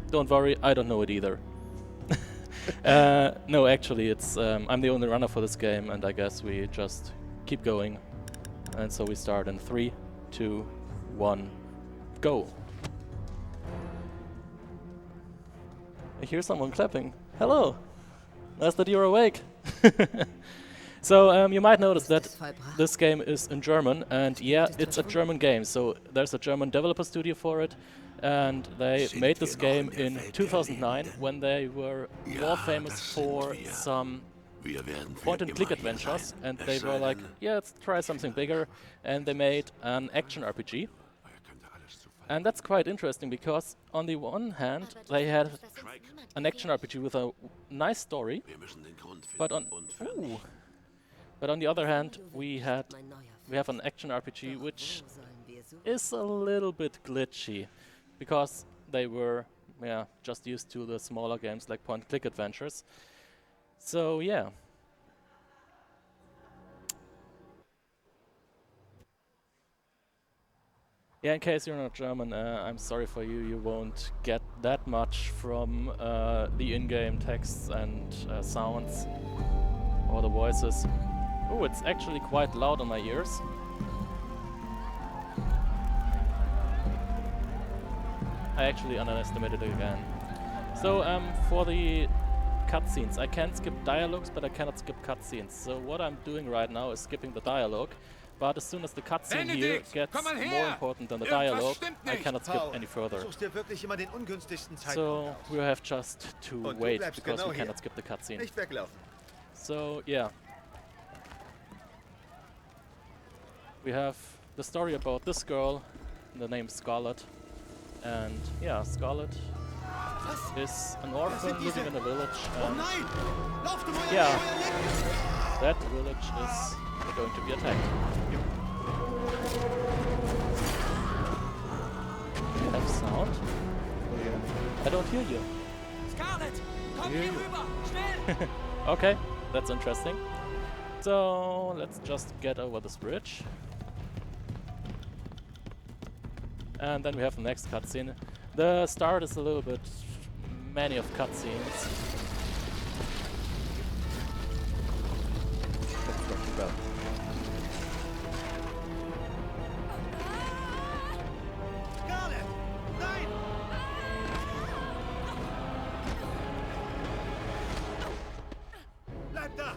Don't worry, I don't know it either. No, actually, it's I'm the only runner for this game, and I guess we just keep going. And so we start in 3, 2, 1, go. I hear someone clapping. Hello! Nice that you're awake! So you might notice that this game is in German, and yeah, it's a German game, so there's a German developer studio for it, and they made this game in 2009 when they were more famous for some point-and-click adventures, and they were like, yeah, let's try something bigger, and they made an action RPG. And that's quite interesting because on the one hand they had an action RPG with a nice story, but on the other hand we have an action RPG which is a little bit glitchy because they were just used to the smaller games like point-and-click adventures. So yeah. Yeah, in case you're not German, I'm sorry for you, you won't get that much from the in-game texts and sounds or the voices. Oh, it's actually quite loud on my ears. I actually underestimated it again. So, for the cutscenes, I can skip dialogues, but I cannot skip cutscenes. So what I'm doing right now is skipping the dialogue. But as soon as the cutscene here gets more important than the dialogue, I cannot skip any further. So we have just to wait because we cannot skip the cutscene. So yeah. We have the story about this girl, the name Scarlet. And yeah, Scarlet is an orphan living in a village. And yeah, that village is going to be attacked. Do you have sound? Oh, yeah. I don't hear you. Scarlet, komm hier rüber, schnell! Okay, that's interesting. So let's just get over this bridge. And then we have the next cutscene. The start is a little bit many of cutscenes. That's not too bad. Nein! Bleib da!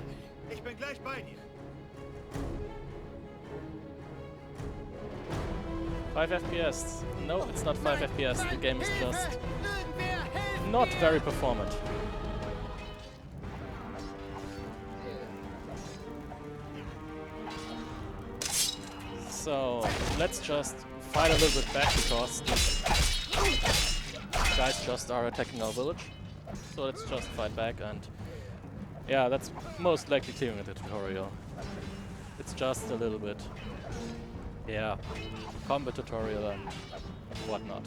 Ich bin gleich bei dir. 5 FPS. No, it's not 5 FPS. The game is just not very performant. So let's just fight a little bit back because these guys just are attacking our village. So let's just fight back, and yeah, that's most likely clearing the tutorial. It's just a little bit, yeah, combat tutorial and whatnot.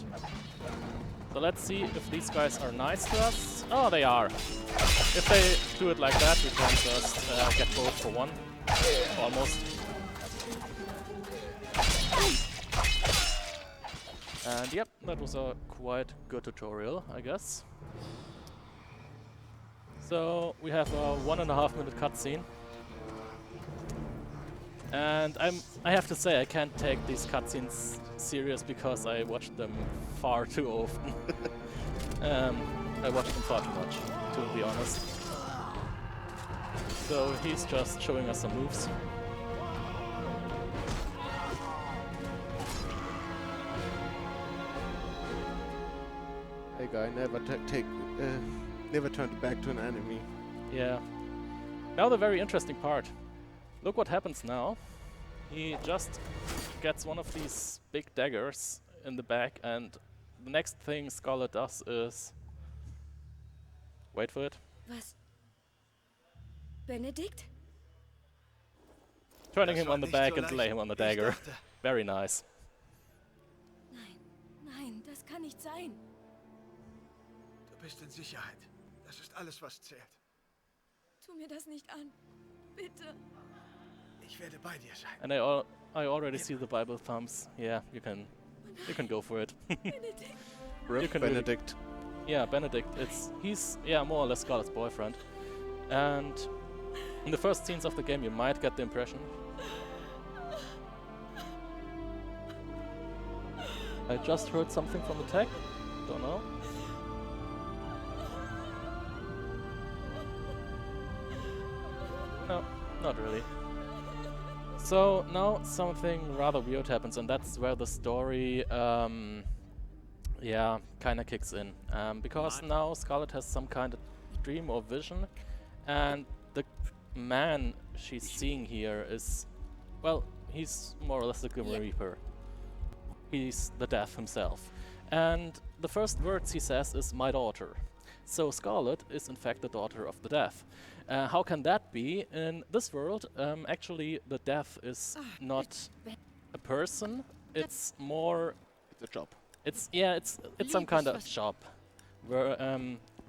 So let's see if these guys are nice to us. Oh, they are. If they do it like that, we can just get both for one. Almost. And yep, that was a quite good tutorial, I guess. So we have a 1.5 minute cutscene. And I have to say, I can't take these cutscenes serious because I watch them far too often. I watch them far too much, to be honest. So he's just showing us some moves. Hey guy, never turn back to an enemy. Yeah. Now the very interesting part. Look what happens now. He just gets one of these big daggers in the back, and the next thing Scarlet does is... Wait for it. Was? Benedikt? Turning him on the back and lay him on the dagger. Very nice. Nein, nein, das kann nicht sein. Du bist in Sicherheit. Das ist alles, was zählt. Tu mir das nicht an. Bitte. Ich werde bei dir sein. And I already see the Bible thumbs. Yeah, you can go for it. Benedikt. Rip You can Benedict. yeah, Benedict, he's more or less Scarlett's boyfriend. And in the first scenes of the game you might get the impression. I just heard something from the tech. Don't know. No, not really. So now something rather weird happens, and that's where the story, yeah, kinda kicks in. Because now Scarlett has some kind of dream or vision, and the man she's seeing here is, well, he's more or less the Grim Reaper. He's the Death himself. And the first words he says is, "my daughter." So Scarlett is in fact the daughter of the Death. How can that be? In this world, actually the Death is not a person, it's more... It's a job. It's some kind of job, where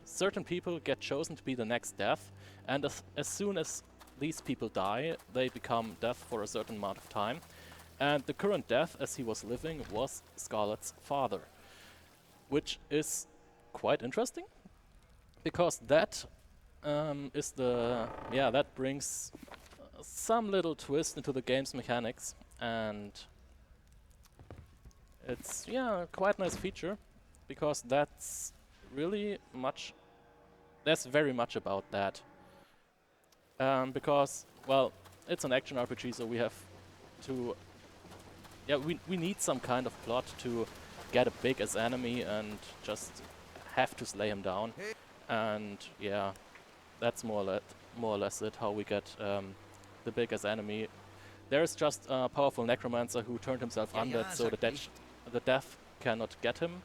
certain people get chosen to be the next Death, and as soon as these people die, they become Death for a certain amount of time. And the current Death, as he was living, was Scarlett's father. Which is quite interesting, because that is the... yeah, that brings some little twist into the game's mechanics, and it's, yeah, quite a nice feature, because that's really much... there's very much about that. Because, well, it's an action RPG, so we have to... yeah, we need some kind of plot to get a big as enemy and just have to slay him down. And yeah, that's more or less it, how we get the big as enemy. There's just a powerful necromancer who turned himself undead, so the Death cannot get him.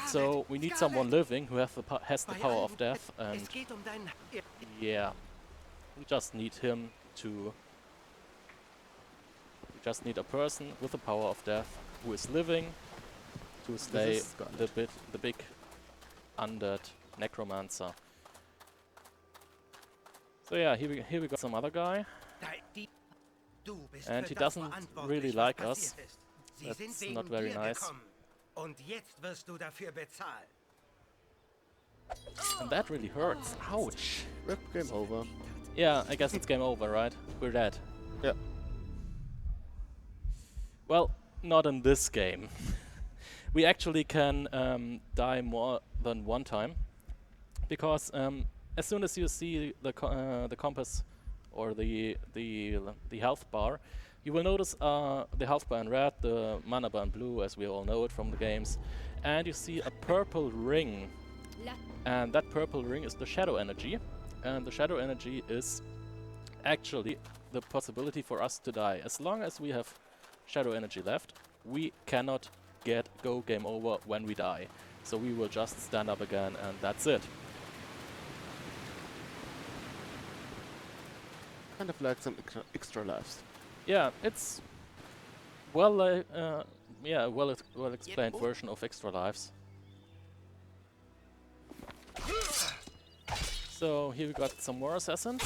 So we need someone living who has the power of Death, and yeah, we just need him to... we just need a person with the power of Death who is living to slay the big undead necromancer. So yeah, here we got some other guy, and he doesn't really like us. That's not very nice. And that really hurts. Ouch. Yep, game over. Yeah, I guess it's game over, right? We're dead. Yeah. Well, not in this game. We actually can die more than one time, because as soon as you see the compass or the health bar, you will notice the health bar in red, the mana bar in blue, as we all know it from the games, and you see a purple ring, and that purple ring is the shadow energy, and the shadow energy is actually the possibility for us to die. As long as we have shadow energy left, we cannot go game over when we die. So we will just stand up again, and that's it. Kind of like some extra lives. Yeah, it's well explained version of extra lives. So here we got some more assassins.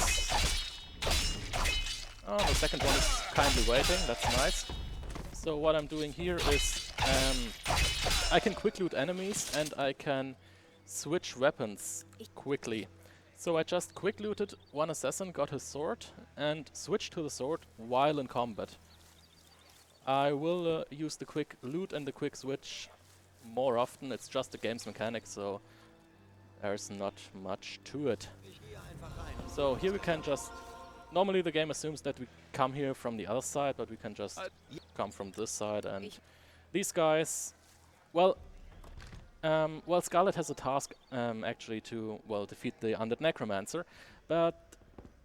Oh, the second one is kindly waiting, that's nice. So what I'm doing here is I can quick loot enemies and I can switch weapons quickly. So I just quick looted one assassin, got his sword, and switched to the sword while in combat. I will use the quick loot and the quick switch more often. It's just the game's mechanic, so there's not much to it. So here we can just... normally the game assumes that we come here from the other side, but we can just come from this side, and these guys... well, Scarlett has a task actually to, well, defeat the undead necromancer, but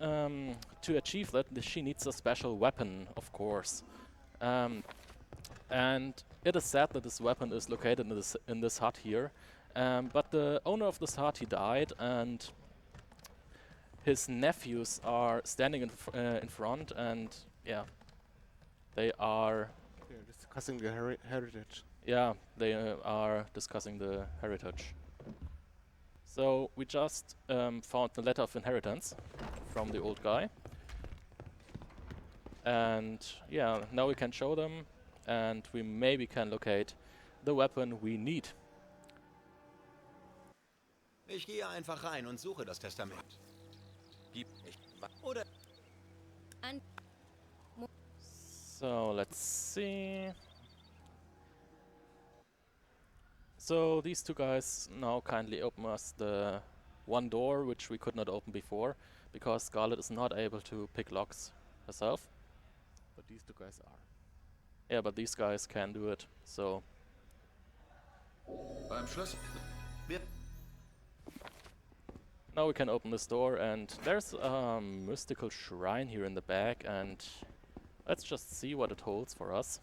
to achieve that she needs a special weapon, of course. And it is said that this weapon is located in this hut here, but the owner of this hut, he died, and his nephews are standing in front, and yeah, they are... yeah, discussing the heritage. Yeah, they are discussing the heritage. So we just found the letter of inheritance from the old guy. And yeah, now we can show them, and we maybe can locate the weapon we need. Ich gehe einfach rein und suche das Testament. Oder So, let's see. So, these two guys now kindly open us the one door which we could not open before, because Scarlet is not able to pick locks herself. But these two guys are. Yeah, but these guys can do it, so... Beim Schloss. Now we can open this door, and there's a mystical shrine here in the back, and let's just see what it holds for us.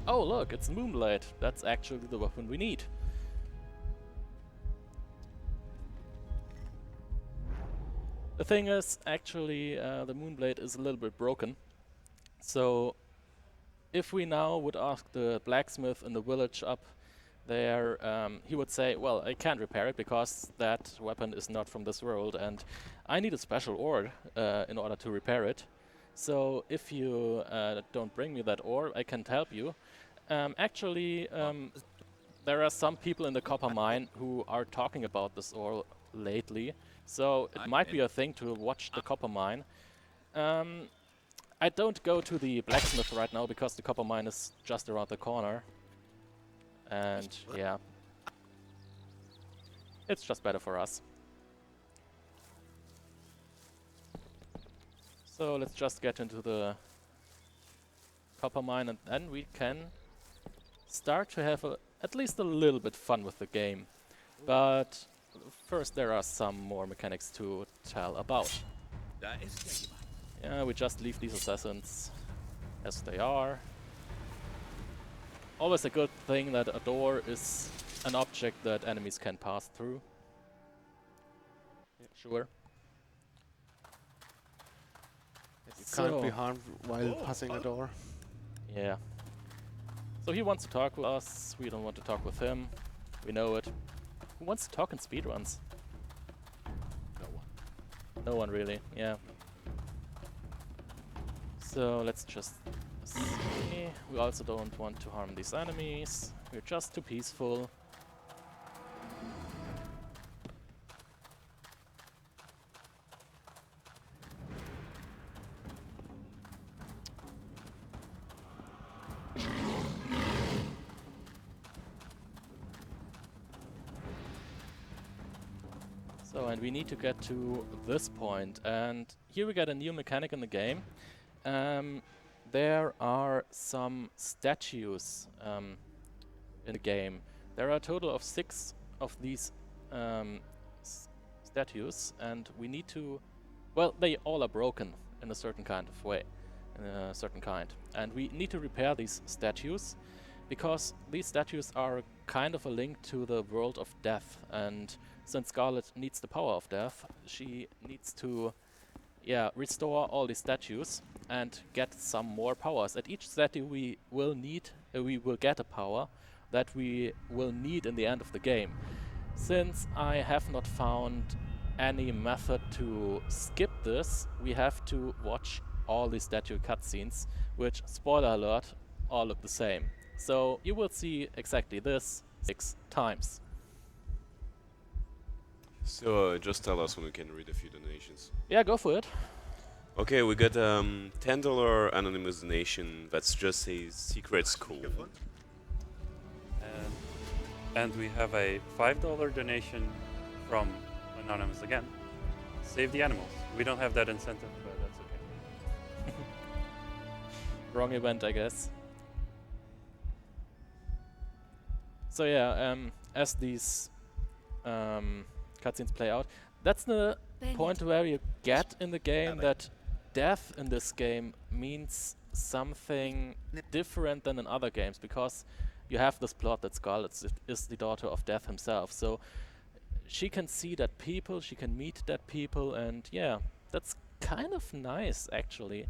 Oh look, it's Moonblade. That's actually the weapon we need. The thing is, actually, the Moonblade is a little bit broken. So, if we now would ask the blacksmith in the village up there, he would say, well, I can't repair it because that weapon is not from this world, and I need a special ore in order to repair it. So, if you don't bring me that ore, I can't help you. Actually, there are some people in the copper mine who are talking about this ore lately, so it might be a thing to watch the copper mine. I don't go to the blacksmith right now because the copper mine is just around the corner. And yeah, it's just better for us. So let's just get into the copper mine, and then we can start to have at least a little bit fun with the game. But first there are some more mechanics to tell about. da ist ja jemand. Yeah, we just leave these assassins as they are. Always a good thing that a door is an object that enemies can pass through. Yeah, sure. You can't be harmed while passing a door. Yeah. So he wants to talk with us, we don't want to talk with him. We know it. Who wants to talk in speedruns? No one. No one really, yeah. So let's just see. We also don't want to harm these enemies. We're just too peaceful. So, and we need to get to this point, and here we get a new mechanic in the game. There are some statues in the game. There are a total of 6 of these statues, and we need to... Well, they all are broken in a certain kind of way, and we need to repair these statues, because these statues are kind of a link to the world of death, and since Scarlet needs the power of death, she needs to restore all these statues and get some more powers. At each statue we will get a power that we will need in the end of the game. Since I have not found any method to skip this, we have to watch all the statue cutscenes, which, spoiler alert, all look the same. So you will see exactly this 6 times. So just tell us when we can read a few donations. Yeah, go for it. Okay, we got $10 anonymous donation. That's just a secret school. And we have a $5 donation from Anonymous again. Save the animals. We don't have that incentive, but that's okay. Wrong event, I guess. So yeah, as these cutscenes play out, that's the point where you get in the game that death in this game means something different than in other games, because you have this plot that Scarlet is the daughter of Death himself, so she can see dead people, she can meet dead people, and yeah, that's kind of nice actually.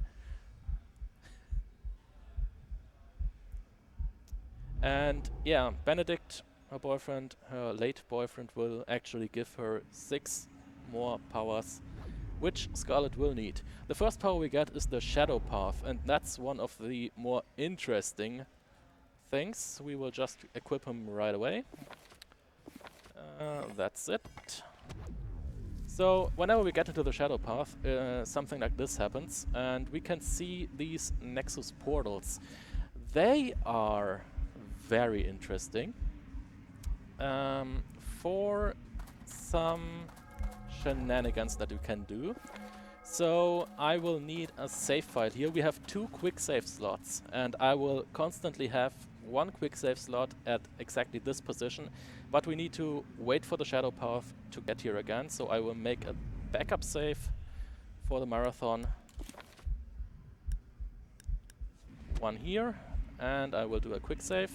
And yeah, Benedict, her boyfriend, her late boyfriend, will actually give her 6 more powers which Scarlet will need. The first power we get is the Shadow Path, and that's one of the more interesting things. We will just equip him right away. That's it. So whenever we get into the Shadow Path, something like this happens, and we can see these Nexus portals. They are very interesting for some shenanigans that you can do. So I will need a save file here. We have 2 quick save slots, and I will constantly have 1 quick save slot at exactly this position, but we need to wait for the Shadow Path to get here again. So I will make a backup save for the marathon, 1 here, and I will do a quick save.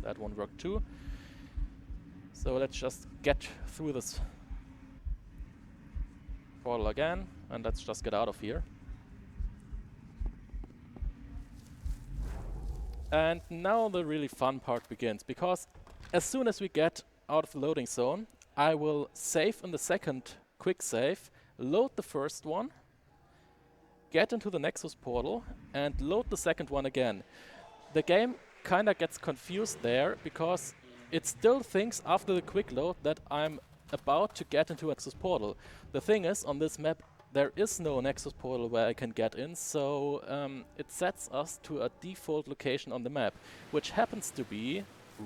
That won't work too. So let's just get through this portal again, and let's just get out of here. And now the really fun part begins, because as soon as we get out of the loading zone, I will save in the second quick save, load the first one, get into the Nexus portal, and load the second one again. The game kinda gets confused there, because it still thinks after the quick load that I'm about to get into Nexus portal. The thing is, on this map there is no Nexus portal where I can get in, so it sets us to a default location on the map, which happens to be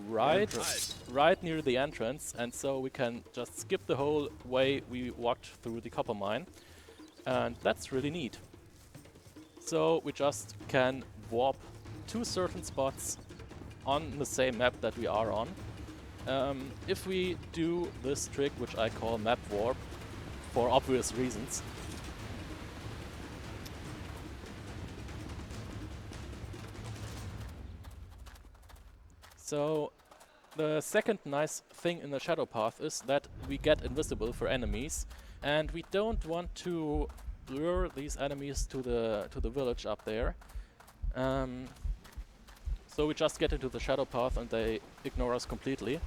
right near the entrance, and so we can just skip the whole way we walked through the copper mine, and that's really neat. So we just can warp to certain spots on the same map that we are on. If we do this trick, which I call map warp, for obvious reasons. So the second nice thing in the Shadow Path is that we get invisible for enemies, and we don't want to lure these enemies to the village up there. So we just get into the Shadow Path and they ignore us completely.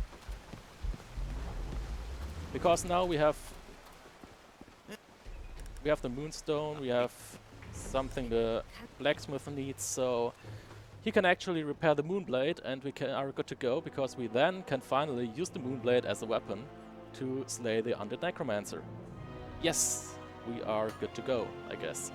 Because now we have the Moonstone, we have something the blacksmith needs, so he can actually repair the Moonblade, and we are good to go, because we then can finally use the Moonblade as a weapon to slay the Undead Necromancer. Yes, we are good to go, I guess.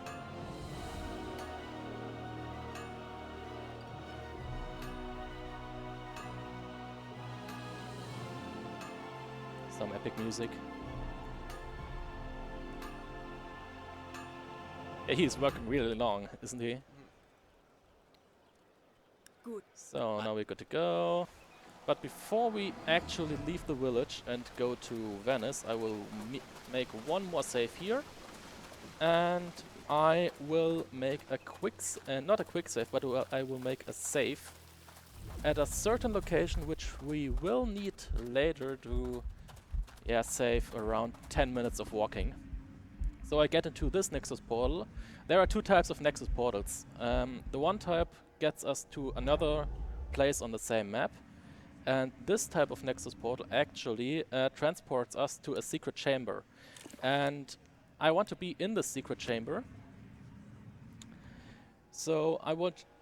Some epic music. Yeah, he's working really long, isn't he? Good. So now we're good to go. But before we actually leave the village and go to Venice, I will make 1 more save here. And I will make a not a quick save, but I will make a save at a certain location, which we will need later to save around 10 minutes of walking. So I get into this Nexus portal. There are 2 types of Nexus portals. The one type gets us to another place on the same map, and this type of Nexus portal actually transports us to a secret chamber. And I want to be in the secret chamber, so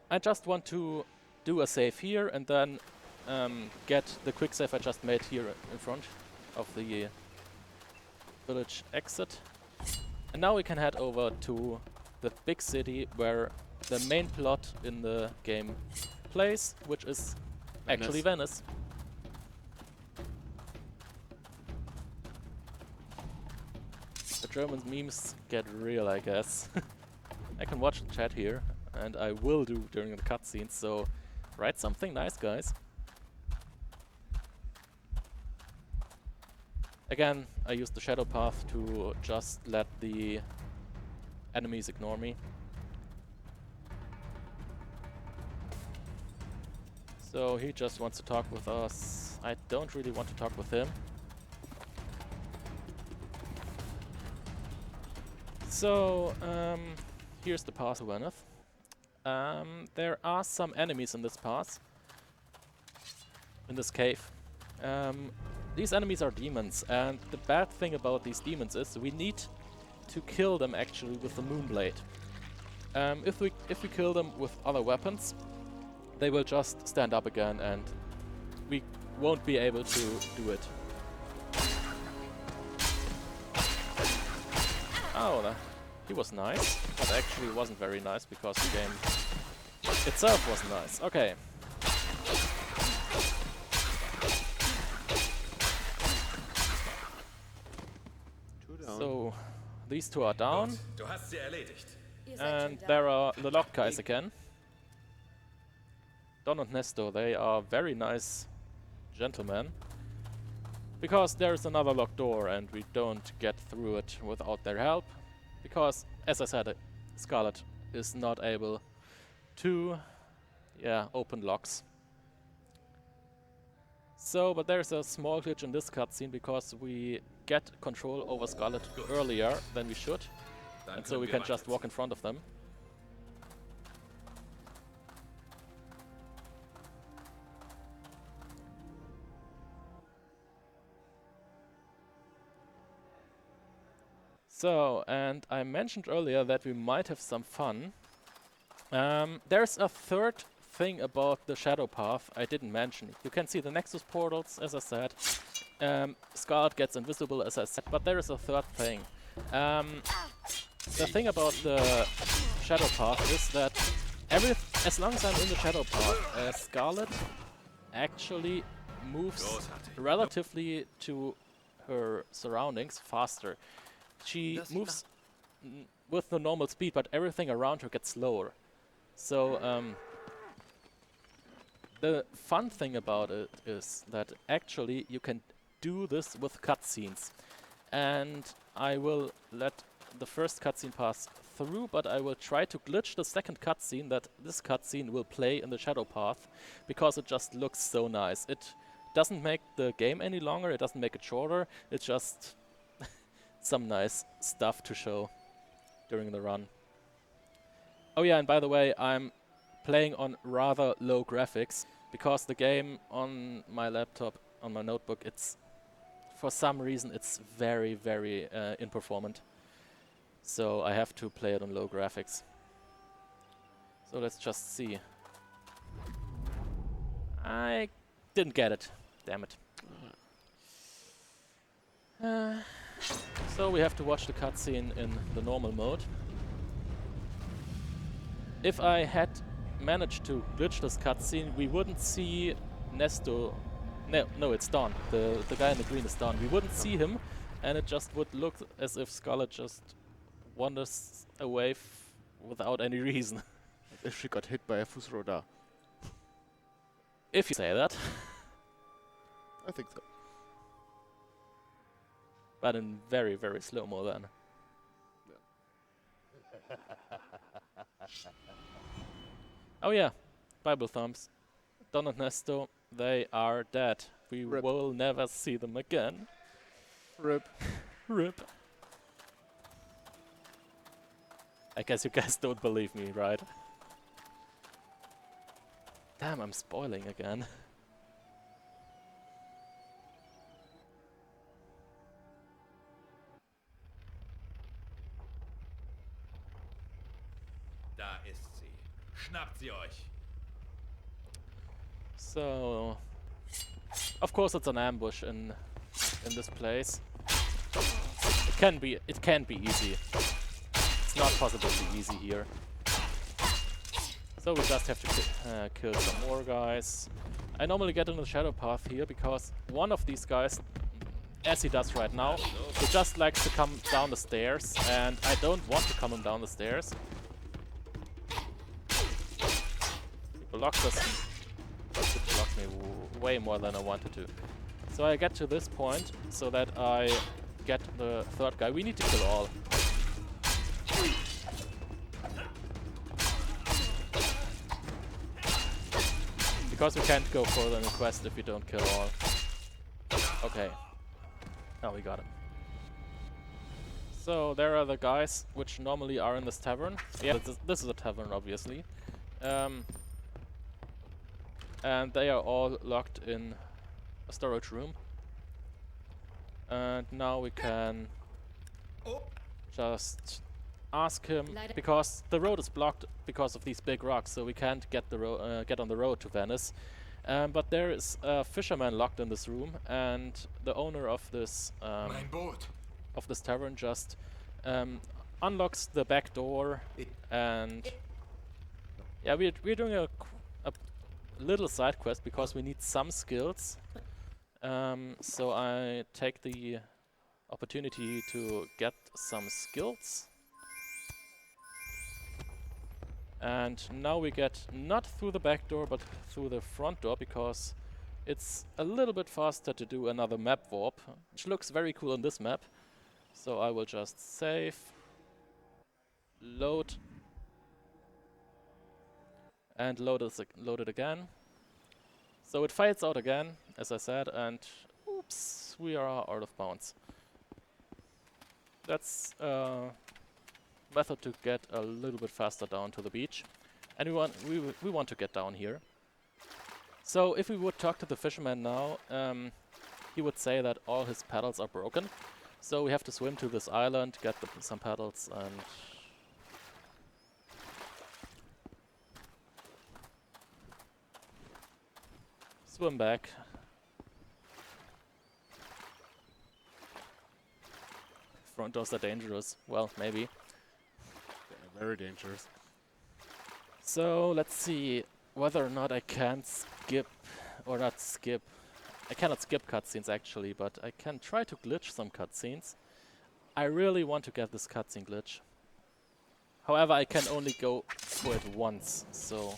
I just want to do a save here and then get the quick save I just made here in front of the village exit. And now we can head over to the big city where the main plot in the game plays, which is actually Venice. The German memes get real, I guess. I can watch the chat here, and I will do during the cutscenes, so write something nice, guys. Again, I used the Shadow Path to just let the enemies ignore me. So he just wants to talk with us. I don't really want to talk with him. So, here's the path to Venice. There are some enemies in this path, in this cave. These enemies are demons, and the bad thing about these demons is we need to kill them actually with the Moonblade. If we kill them with other weapons, they will just stand up again and we won't be able to do it. Oh, he was nice, but actually wasn't very nice because the game itself was nice. Okay. So, these two are down. Du hast sie erledigt. Ihr seid schon And da. there are the lock guys again. Don and Nesto, they are very nice gentlemen. Because there is another locked door and we don't get through it without their help. Because, as I said, Scarlet is not able to, open locks. So, but there's a small glitch in this cutscene because we get control over Scarlet earlier than we should. Dann And so we können can wir just walk in front of them. So, and I mentioned earlier that we might have some fun. There's a third thing about the shadow path I didn't mention. You can see the Nexus portals, as I said. Scarlet gets invisible, as I said, but there is a third thing. The thing about the shadow path is that as long as I'm in the shadow path, Scarlet actually moves Großartig. relatively to her surroundings faster. She moves with the normal speed, but everything around her gets slower. So the fun thing about it is that actually you can do this with cutscenes. And I will let the first cutscene pass through, but I will try to glitch the second cutscene that this cutscene will play in the shadow path, because it just looks so nice. It doesn't make the game any longer, it doesn't make it shorter, it's just some nice stuff to show during the run. Oh yeah, and by the way, I'm playing on rather low graphics, because the game on my laptop, on my notebook, it's for some reason it's very, very imperformant. So I have to play it on low graphics. So let's just see. I didn't get it. Damn it. So we have to watch the cutscene in the normal mode. If I had managed to glitch this cutscene, we wouldn't see Nesto. No, it's Don. The guy in the green is Don. We wouldn't see him, and it just would look as if Scarlet just wanders away without any reason. As if she got hit by a Fußroda. If you say that. I think so. But in very, very slow-mo then. Oh yeah, Bible thumbs. Don and Nesto, they are dead. We Rip. will never see them again. Rip. Rip. I guess you guys don't believe me, right? Damn, I'm spoiling again. Da ist sie. Schnappt sie euch. So, of course it's an ambush in this place. It can be easy. It's not possible to be easy here. So we just have to kill some more guys. I normally get in the shadow path here because one of these guys, as he does right now, he just likes to come down the stairs, and I don't want to come him down the stairs. He blocks us. It blocks me way more than I wanted to. So I get to this point so that I get the third guy. We need to kill all. Because we can't go further in the quest if we don't kill all. Okay. Now we got him. So there are the guys which normally are in this tavern. Yeah, this is a tavern, obviously. And they are all locked in a storage room. And now we can just ask him, because the road is blocked because of these big rocks, so we can't get get on the road to Venice. But there is a fisherman locked in this room, and the owner of this Mein Boot. tavern just unlocks the back door, and yeah, we're doing a little side quest because we need some skills. So I take the opportunity to get some skills. And now we get not through the back door but through the front door, because it's a little bit faster to do another map warp, which looks very cool on this map. So I will just save, load, and load it again. So it fades out again, as I said, and oops, we are out of bounds. That's method to get a little bit faster down to the beach, and we want to get down here. So if we would talk to the fisherman now, he would say that all his paddles are broken, so we have to swim to this island, get some paddles, and swim back. Front doors are dangerous. Well, maybe. Very dangerous. So let's see whether or not I can skip, or not skip. I cannot skip cutscenes actually, but I can try to glitch some cutscenes. I really want to get this cutscene glitch. However, I can only go for it once, so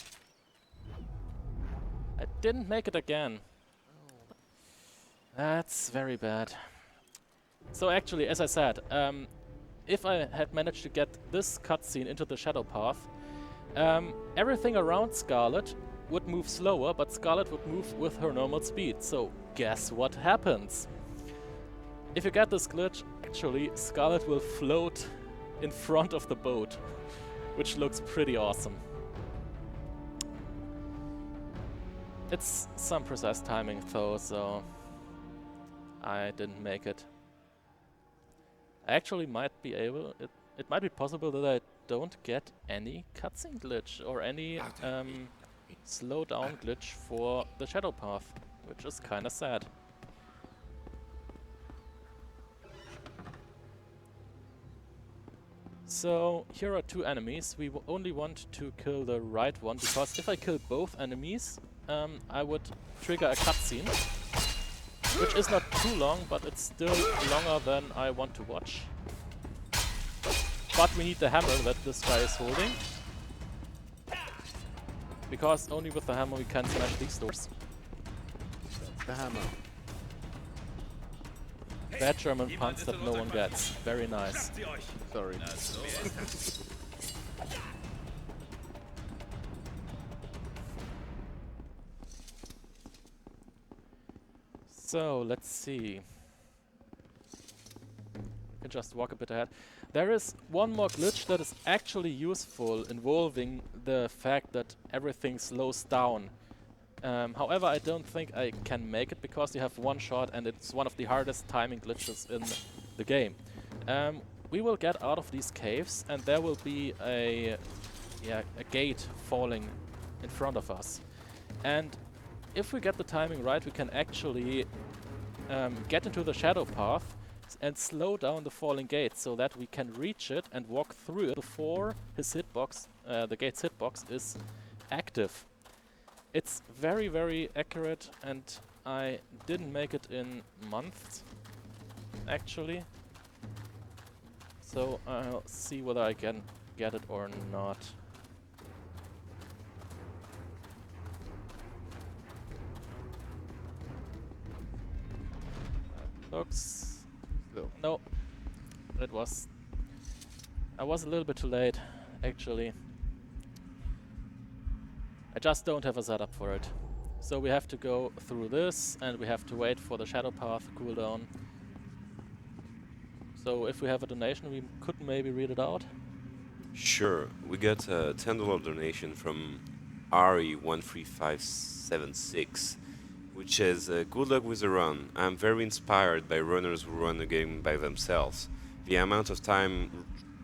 I didn't make it again. That's very bad. So actually, as I said, if I had managed to get this cutscene into the Shadow Path, everything around Scarlet would move slower, but Scarlet would move with her normal speed. So guess what happens? If you get this glitch, actually Scarlet will float in front of the boat, which looks pretty awesome. It's some precise timing though, so I didn't make it. I actually might be able, it might be possible that I don't get any cutscene glitch or any slow down glitch for the Shadow Path, which is kinda sad. So here are two enemies. We only want to kill the right one, because if I kill both enemies, I would trigger a cutscene, which is not too long, but it's still longer than I want to watch. But we need the hammer that this guy is holding, because only with the hammer we can smash these doors. The hammer. Bad German puns that no one gets. Very nice. Sorry. So, let's see. I can just walk a bit ahead. There is one more glitch that is actually useful, involving the fact that everything slows down. However, I don't think I can make it, because you have one shot and it's one of the hardest timing glitches in the game. We will get out of these caves, and there will be a gate falling in front of us. And if we get the timing right, we can actually get into the Shadow Path and slow down the falling gate, so that we can reach it and walk through it before his hitbox, the gate's hitbox, is active. It's very, very accurate, and I didn't make it in months, actually. So I'll see whether I can get it or not. Looks... No. It was... I was a little bit too late, actually. I just don't have a setup for it. So we have to go through this, and we have to wait for the Shadow Path cooldown. So if we have a donation, we could maybe read it out. Sure, we got a $10 donation from Ari13576, which says, good luck with the run. I'm very inspired by runners who run the game by themselves. the amount of time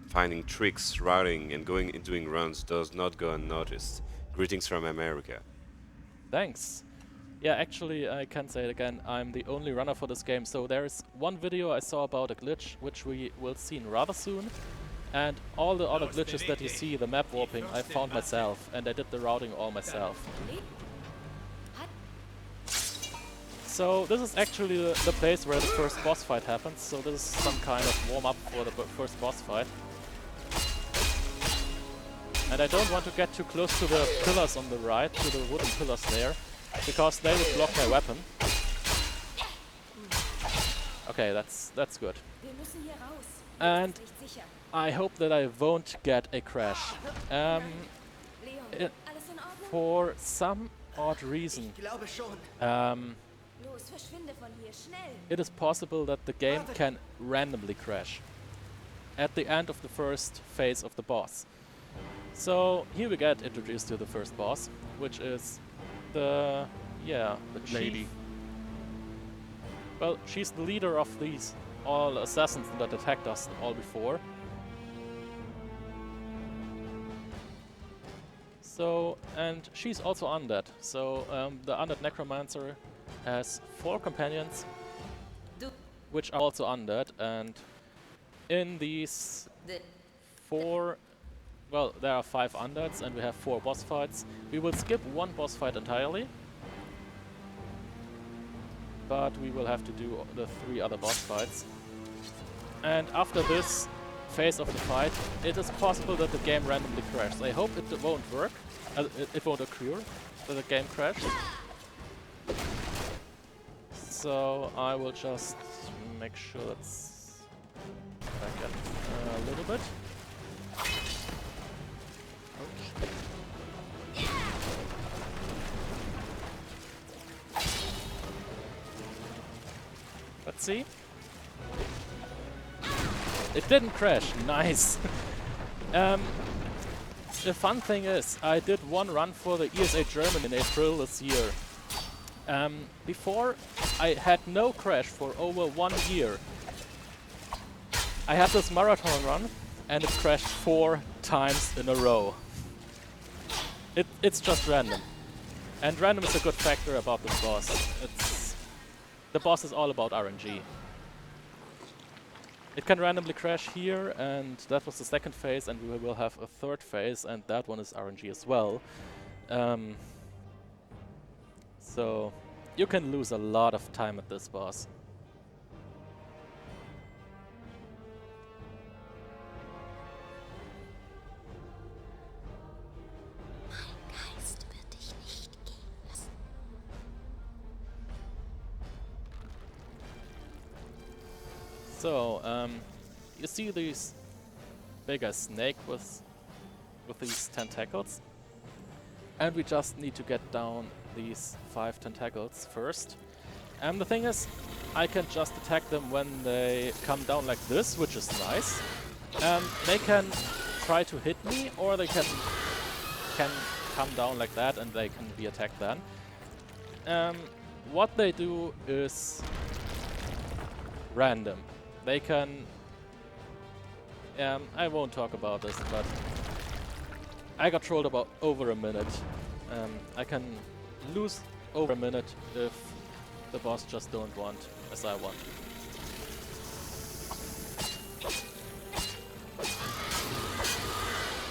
finding tricks, routing, and going and doing runs does not go unnoticed. Greetings from America. Thanks. Yeah, actually, I can say it again, I'm the only runner for this game, so there's one video I saw about a glitch, which we will see rather soon, and all the other glitches that you see, the map warping, I found myself, and I did the routing all myself. So this is actually the place where the first boss fight happens, so this is some kind of warm-up for the first boss fight. And I don't want to get too close to the pillars on the right, to the wooden pillars there, because they would block my weapon. Okay, that's good. And I hope that I won't get a crash. For some odd reason, it is possible that the game can randomly crash at the end of the first phase of the boss. So here we get introduced to the first boss, which is the lady. Well, she's the leader of these all assassins that attacked us all before. So, and she's also undead. So the undead necromancer has 4 companions, which are also undead, and in these 4, well, there are 5 undeads and we have 4 boss fights. We will skip 1 boss fight entirely, but we will have to do the 3 other boss fights. And after this phase of the fight, it is possible that the game randomly crashes. I hope it won't work, it won't occur, that the game crashes. So I will just make sure that's back up a little bit. Let's see. It didn't crash. Nice. The fun thing is, I did 1 run for the ESA German in April this year. Before, I had no crash for over 1 year. I had this marathon run, and it crashed 4 times in a row. It's just random. And random is a good factor about this boss. The boss is all about RNG. It can randomly crash here, and that was the 2nd phase, and we will have a 3rd phase, and that one is RNG as well. So you can lose a lot of time at this boss. So, you see these bigger snake with these tentacles, and we just need to get down these 5 tentacles first. And the thing is, I can just attack them when they come down like this, which is nice. They can try to hit me, or they can come down like that, and they can be attacked then. What they do is random. They can... I won't talk about this, but I got trolled about over a minute. I can lose over a minute if the boss just don't want as I want.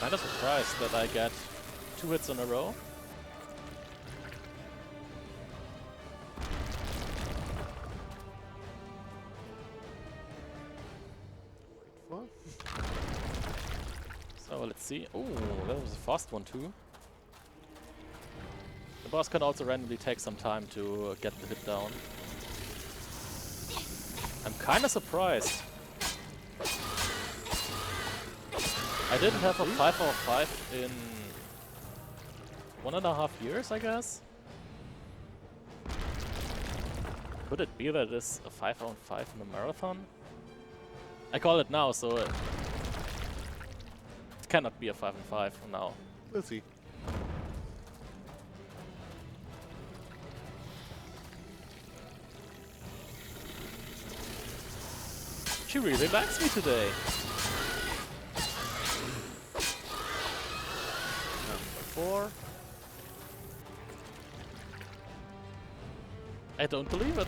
Kinda surprised that I get 2 hits in a row. So let's see. Oh, that was a fast one too. The boss can also randomly take some time to get the hit down. I'm kinda surprised. I didn't have a 5 out of 5 in 1.5 years, I guess. Could it be that it is a 5 out of 5 in a marathon? I call it now, so it cannot be a 5 and 5 from now. We'll see. She really likes me today. Number 4. I don't believe it.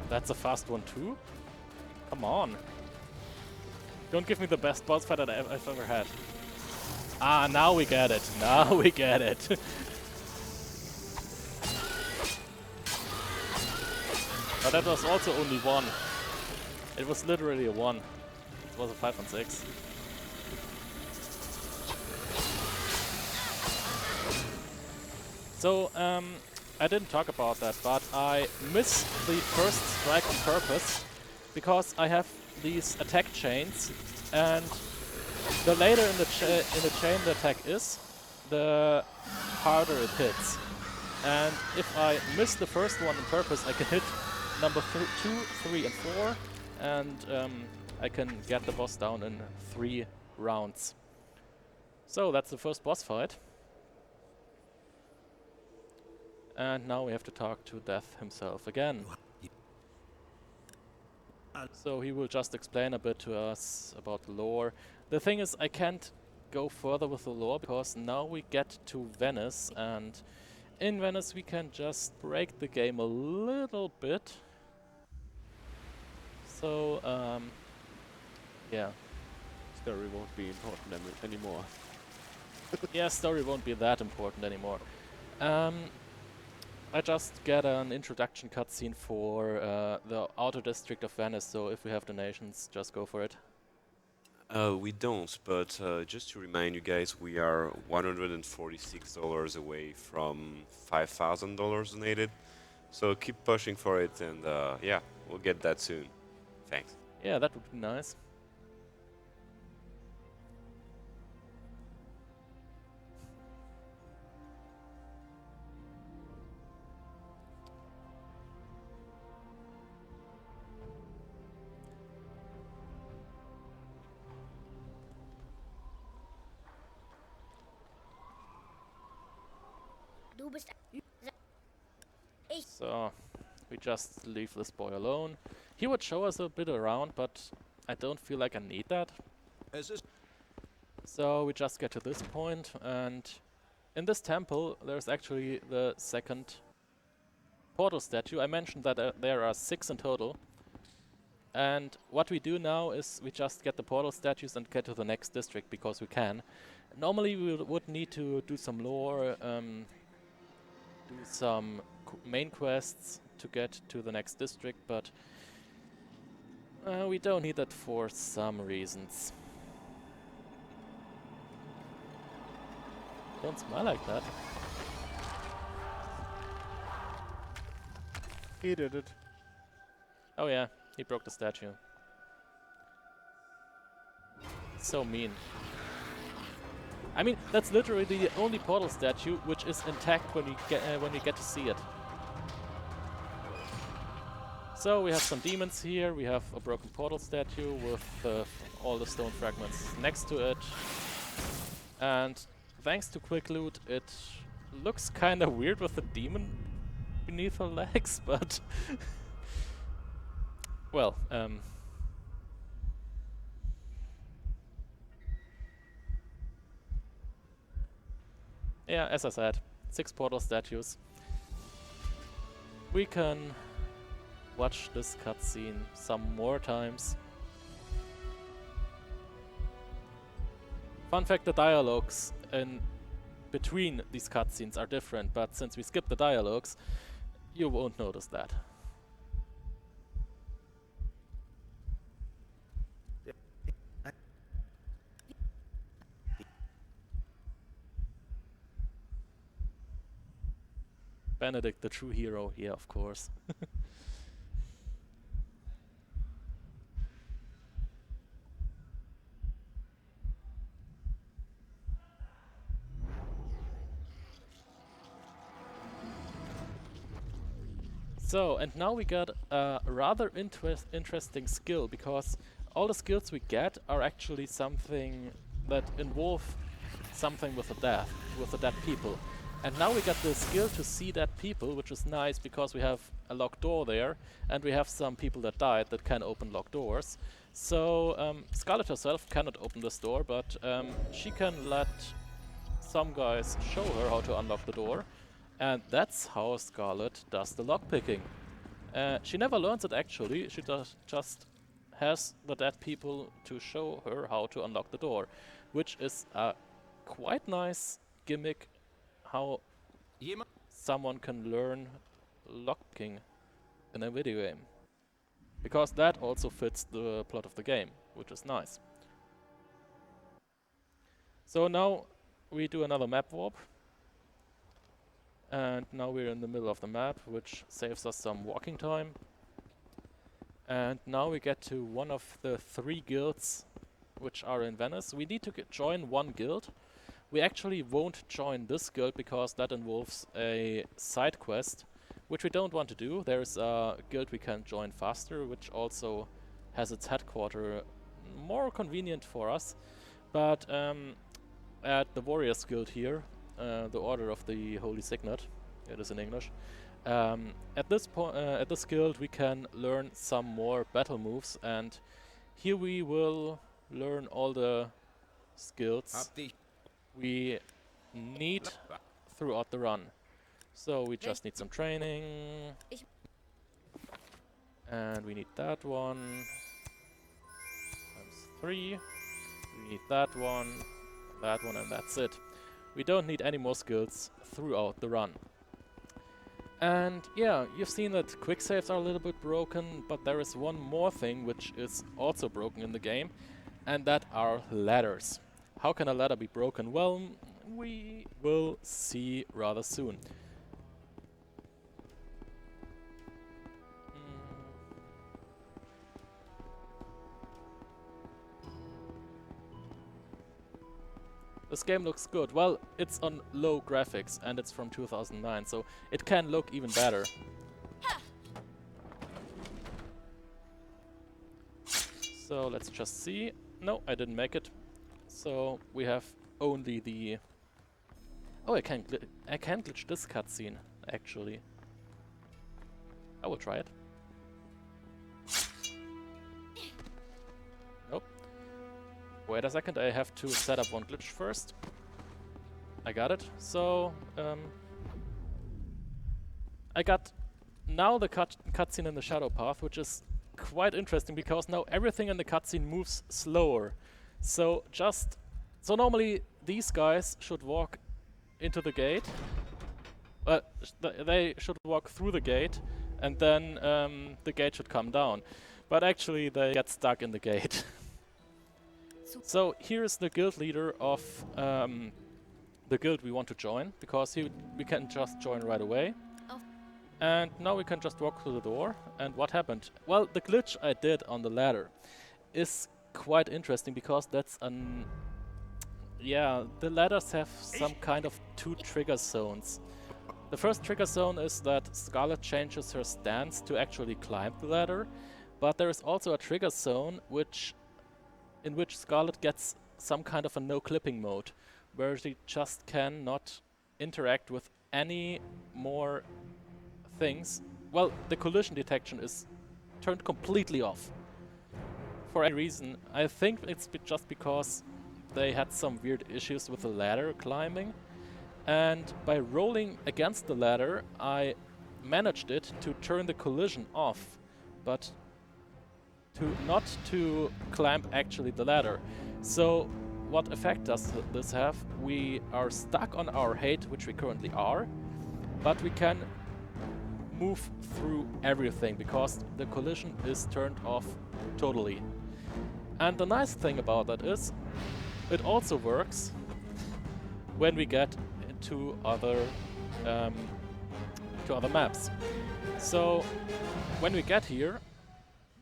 That's a fast one too? Come on. Don't give me the best boss fight that I've ever had. Ah, now we get it. Now we get it. But that was also only 1. It was literally a 1. It was a 5 and 6. So, I didn't talk about that, but I missed the first strike on purpose because I have these attack chains, and the later in the chain the attack is, the harder it hits. And if I miss the first one on purpose, I can hit number 2, 3, and 4, and I can get the boss down in 3 rounds. So that's the first boss fight. And now we have to talk to Death himself again. So he will just explain a bit to us about the lore. The thing is, I can't go further with the lore because now we get to Venice, and in Venice we can just break the game a little bit. So, yeah. Story won't be important anymore. Yeah, story won't be that important anymore. I just get an introduction cutscene for the outer district of Venice, so if we have donations, just go for it. We don't, but just to remind you guys, we are $146 away from $5,000 donated. So keep pushing for it, and yeah, we'll get that soon. Thanks. Yeah, that would be nice. So, we just leave this boy alone. He would show us a bit around, but I don't feel like I need that. So we just get to this point, and in this temple there's actually the second portal statue. I mentioned that there are 6 in total. And what we do now is we just get the portal statues and get to the next district because we can. Normally we would need to do some lore, do some main quests to get to the next district, but we don't need that for some reasons. Don't smile like that. He did it. Oh yeah, he broke the statue. So mean. I mean, that's literally the only portal statue which is intact when we get to see it. So we have some demons here, we have a broken portal statue with all the stone fragments next to it. And thanks to quick loot, it looks kinda weird with the demon beneath her legs, but well, yeah, as I said, 6 portal statues. We can watch this cutscene some more times. Fun fact, the dialogues in between these cutscenes are different, but since we skip the dialogues, you won't notice that. Benedict, the true hero here, of course. So, and now we got a rather interesting skill, because all the skills we get are actually something that involve something with the dead people. And now we got the skill to see dead people, which is nice because we have a locked door there, and we have some people that died that can open locked doors. So Scarlet herself cannot open this door, but she can let some guys show her how to unlock the door, and that's how Scarlet does the lockpicking. She never learns it actually, she just has the dead people to show her how to unlock the door, which is a quite nice gimmick how someone can learn lockpicking in a video game. Because that also fits the plot of the game, which is nice. So now we do another map warp. And now we're in the middle of the map, which saves us some walking time. And now we get to one of the 3 guilds which are in Venice. We need to join one guild. We actually won't join this guild because that involves a side quest, which we don't want to do. There's a guild we can join faster, which also has its headquarters more convenient for us. But at the Warriors Guild here, the Order of the Holy Signet, it is in English. At this guild we can learn some more battle moves, and here we will learn all the skills we need throughout the run. So we just need some training, and we need that one times 3. We need that one, and that's it. We don't need any more skills throughout the run. And yeah, you've seen that quick saves are a little bit broken, but there is one more thing which is also broken in the game, and that are ladders. How can a ladder be broken? Well, we will see rather soon. This game looks good. Well, it's on low graphics and it's from 2009, so it can look even better. So let's just see. No, I didn't make it. So we have only the... Oh, I can glitch this cutscene, actually. I will try it. Nope. Wait a second, I have to set up one glitch first. I got it. So, I got now the cutscene in the shadow path, which is quite interesting because now everything in the cutscene moves slower. So normally these guys should walk into the gate. They should walk through the gate, and then the gate should come down. But actually they get stuck in the gate. So here's the guild leader of the guild we want to join, because we can just join right away. And now we can just walk through the door. And what happened? Well, the glitch I did on the ladder is quite interesting because that's an... Yeah, the ladders have some kind of 2 trigger zones. The first trigger zone is that Scarlet changes her stance to actually climb the ladder, but there is also a trigger zone in which Scarlet gets some kind of a no-clipping mode, where she just cannot interact with any more things. Well, the collision detection is turned completely off. For any reason. I think it's just because they had some weird issues with the ladder climbing, and by rolling against the ladder I managed it to turn the collision off, but not to climb actually the ladder. So what effect does this have? We are stuck on our height, which we currently are, but we can move through everything because the collision is turned off totally. And the nice thing about that is it also works when we get into other maps. So when we get here,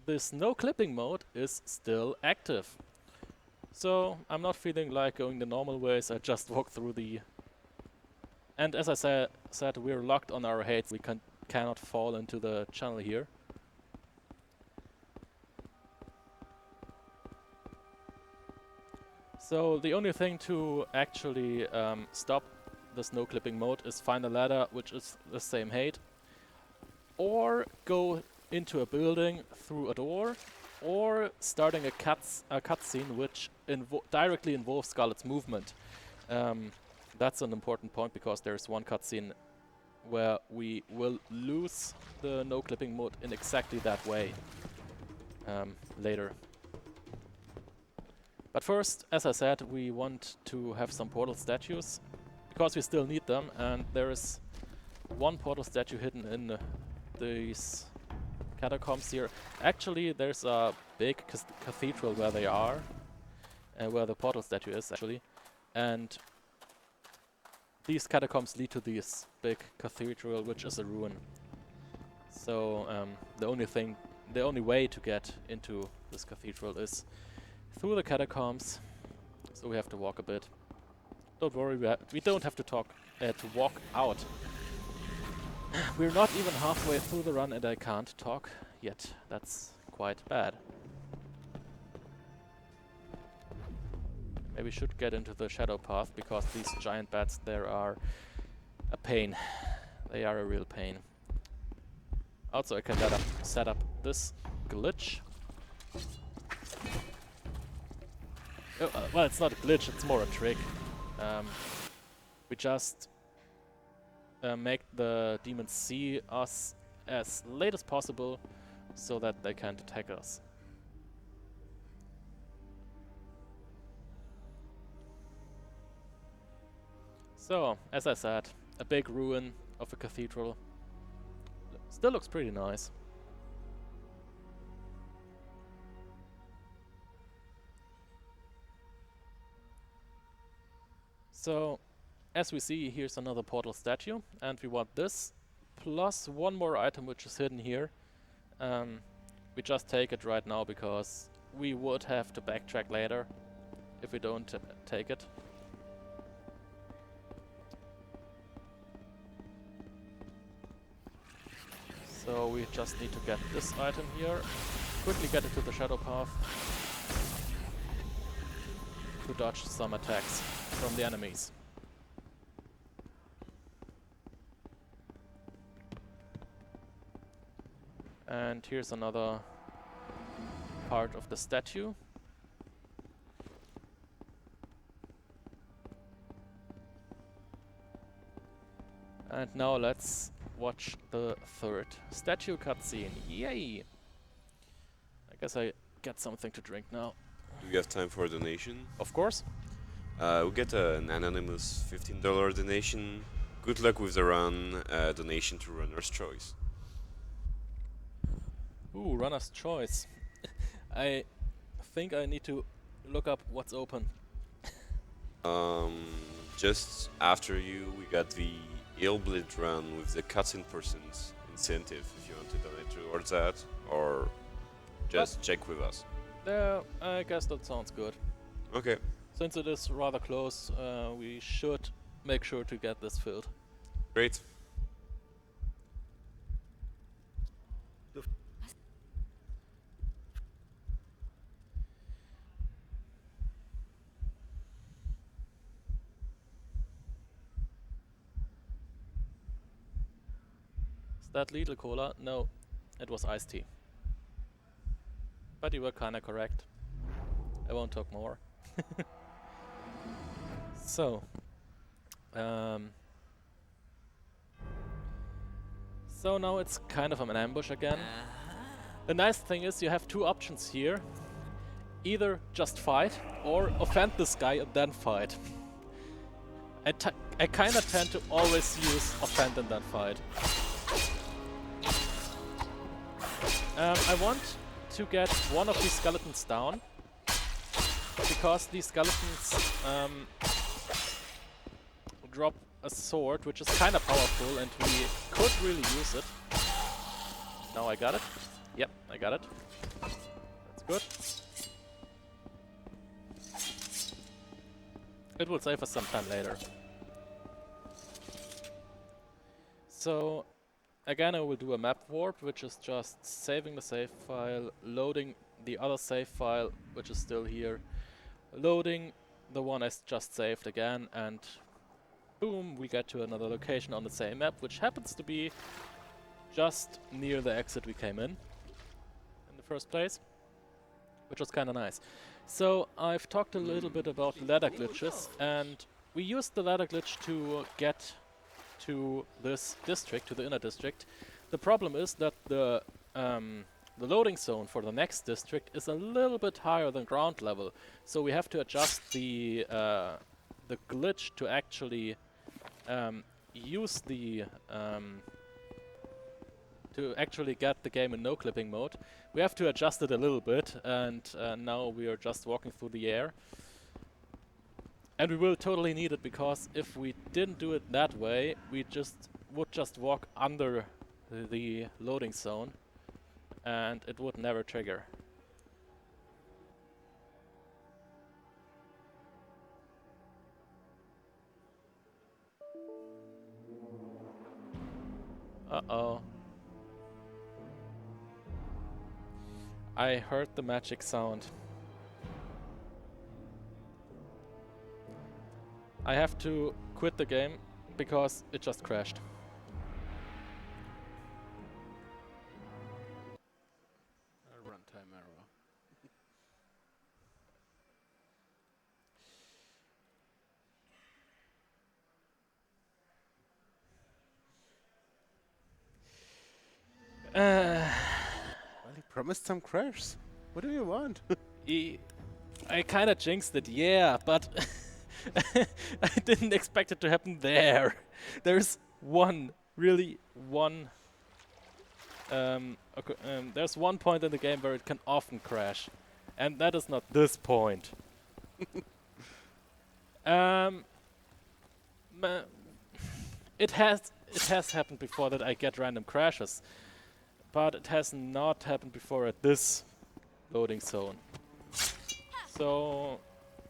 this no clipping mode is still active. So I'm not feeling like going the normal ways, I just walk through the... And as I said, we're locked on our heights, we cannot fall into the channel here. So the only thing to actually stop this no clipping mode is find a ladder which is the same height, or go into a building through a door, or starting a cutscene which directly involves Scarlet's movement. That's an important point because there's one cutscene where we will lose the no clipping mode in exactly that way later. But first, as I said, we want to have some portal statues because we still need them, and there is one portal statue hidden in these catacombs here. Actually, there's a big cathedral where they are, where the portal statue is actually, and these catacombs lead to this big cathedral, which is a ruin. So the only way to get into this cathedral is through the catacombs. So we have to walk a bit. Don't worry, we don't have to walk out. We're not even halfway through the run and I can't talk yet. That's quite bad. Maybe we should get into the shadow path because these giant bats there are a pain. They are a real pain. Also, I can set up this glitch. Well, it's not a glitch, it's more a trick. We just make the demons see us as late as possible so that they can't attack us. So, as I said, a big ruin of a cathedral. Still looks pretty nice. So, as we see, here's another portal statue, and we want this, plus one more item which is hidden here. We just take it right now because we would have to backtrack later if we don't take it. So we just need to get this item here, quickly get it to the shadow path to dodge some attacks from the enemies. And here's another part of the statue. And now let's watch the third statue cutscene. Yay! I guess I get something to drink now. Do you have time for a donation? Of course. We'll get an anonymous $15 donation. Good luck with the run. Donation to Runner's Choice. Ooh, Runner's Choice. I think I need to look up what's open. Just after you, we got the Illblit run with the cutscene person's incentive if you want to donate towards that, or just check with us. Yeah, I guess that sounds good. Okay. Since it is rather close, we should make sure to get this filled. Great. Is that Lidl Cola? No, it was iced tea. But you were kinda correct. I won't talk more. So, so now it's kind of an ambush again. The nice thing is you have two options here. Either just fight, or offend this guy and then fight. I kinda tend to always use offend and then fight. I want to get one of these skeletons down, because these skeletons drop a sword, which is kind of powerful, and we could really use it. Now I got it. Yep, I got it. That's good. It will save us some time later. So, again, I will do a map warp, which is just saving the save file, loading the other save file, which is still here, loading the one I just saved again, and boom, we get to another location on the same map, which happens to be just near the exit we came in the first place, which was kind of nice. So I've talked a little bit about ladder glitches, and we used the ladder glitch to get to this district, to the inner district. The problem is that the loading zone for the next district is a little bit higher than ground level, so we have to adjust the glitch to actually use the to actually get the game in no clipping mode. We have to adjust it a little bit, and now we are just walking through the air. And we will totally need it, because if we didn't do it that way, we would just walk under the loading zone, and it would never trigger. Uh-oh. I heard the magic sound. I have to quit the game because it just crashed. A runtime error. Well, he promised some crashs. What do you want? I kinda jinxed it, yeah, but I didn't expect it to happen there. There's there's one point in the game where it can often crash, and that is not this point. It has happened before that I get random crashes, but it has not happened before at this loading zone. So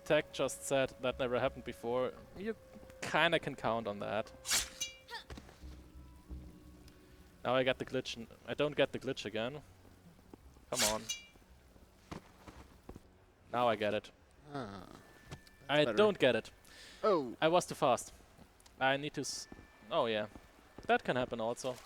Tech just said that never happened before. You kinda can count on that. Now I get the glitch. I don't get the glitch again. Come on. Now I get it. I better. don't get it. Oh, I was too fast. I need to oh yeah. That can happen also.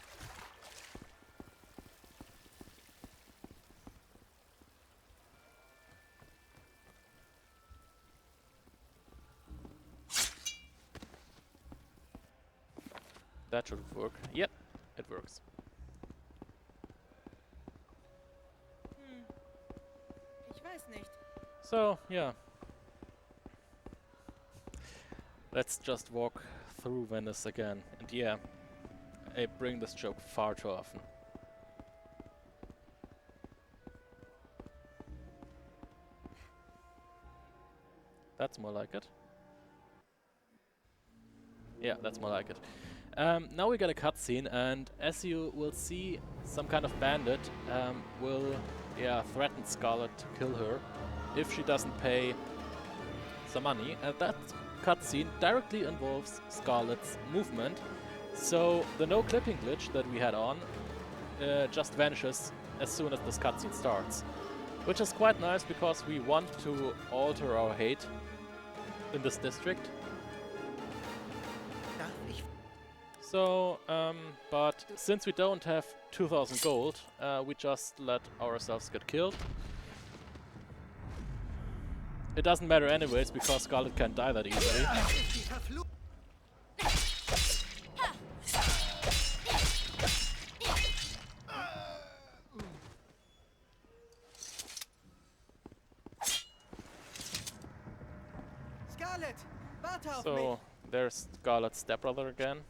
That should work. Yep, it works. Ich weiß nicht. So, yeah. Let's just walk through Venice again. And yeah, I bring this joke far too often. That's more like it. Yeah, that's more like it. Now we get a cutscene, and as you will see, some kind of bandit will threaten Scarlet to kill her if she doesn't pay some money, and that cutscene directly involves Scarlet's movement, so the no clipping glitch that we had on just vanishes as soon as this cutscene starts, which is quite nice because we want to alter our hate in this district. So, but since we don't have 2000 gold, we just let ourselves get killed. It doesn't matter anyways, because Scarlet can't die that easily. Scarlet, warte auf So, mich. there's Scarlet's stepbrother again.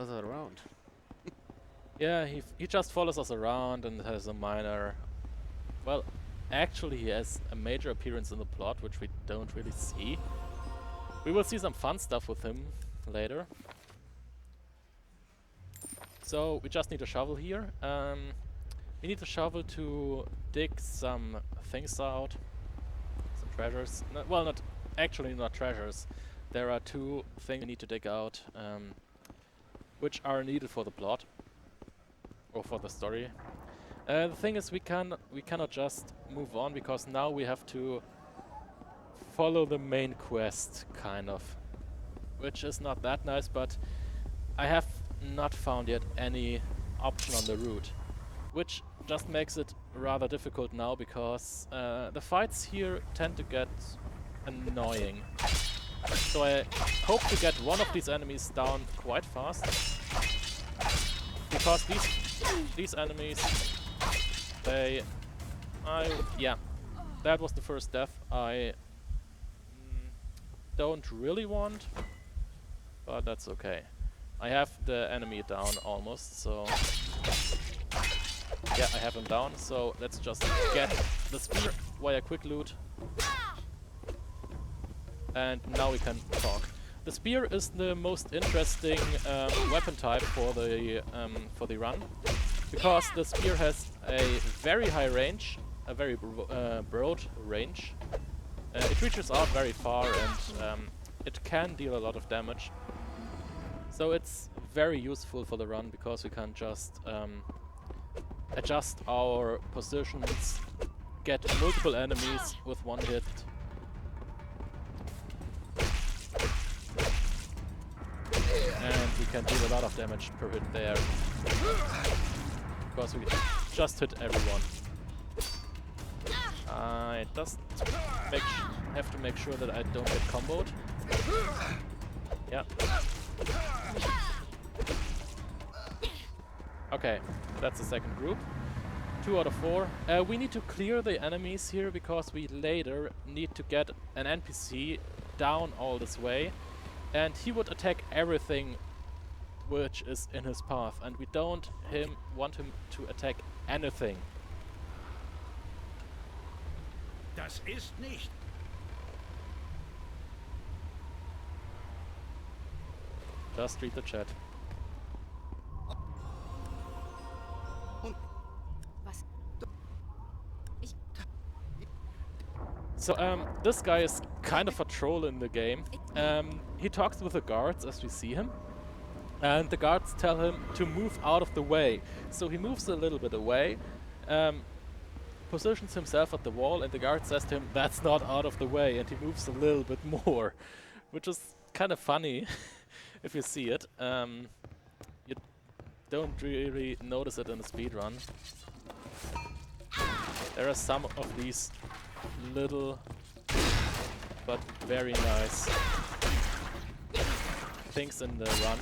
follows us around. Yeah, he just follows us around and has a minor... Well, actually he has a major appearance in the plot, which we don't really see. We will see some fun stuff with him later. So, we just need a shovel here. We need a shovel to dig some things out. Some treasures. No, well, not treasures. There are two things we need to dig out, which are needed for the plot. Or for the story. The thing is, we cannot just move on because now we have to follow the main quest, kind of, which is not that nice. But I have not found yet any option on the route, which just makes it rather difficult now because the fights here tend to get annoying. So I hope to get one of these enemies down quite fast, because these enemies, yeah, that was the first death I don't really want, but that's okay. I have the enemy down almost, so yeah, I have him down. So let's just get the spear via quick loot, and now we can talk. The spear is the most interesting weapon type for the run, because the spear has a very high range, a very broad range. It reaches out very far, and it can deal a lot of damage. So it's very useful for the run because we can just adjust our positions, get multiple enemies with one hit. And we can deal a lot of damage per hit there, because we just hit everyone. I just have to make sure that I don't get comboed. Yeah. Okay, that's the second group. 2 out of 4. We need to clear the enemies here because we later need to get an NPC down all this way, and he would attack everything which is in his path, and we don't want him to attack anything. Das ist nicht. Just read the chat. Was? So, this guy is kind of a troll in the game. He talks with the guards as we see him, and the guards tell him to move out of the way. So he moves a little bit away, positions himself at the wall, and the guard says to him, "That's not out of the way," and he moves a little bit more, which is kind of funny if you see it. You don't really notice it in a speedrun. There are some of these little but very nice things in the run.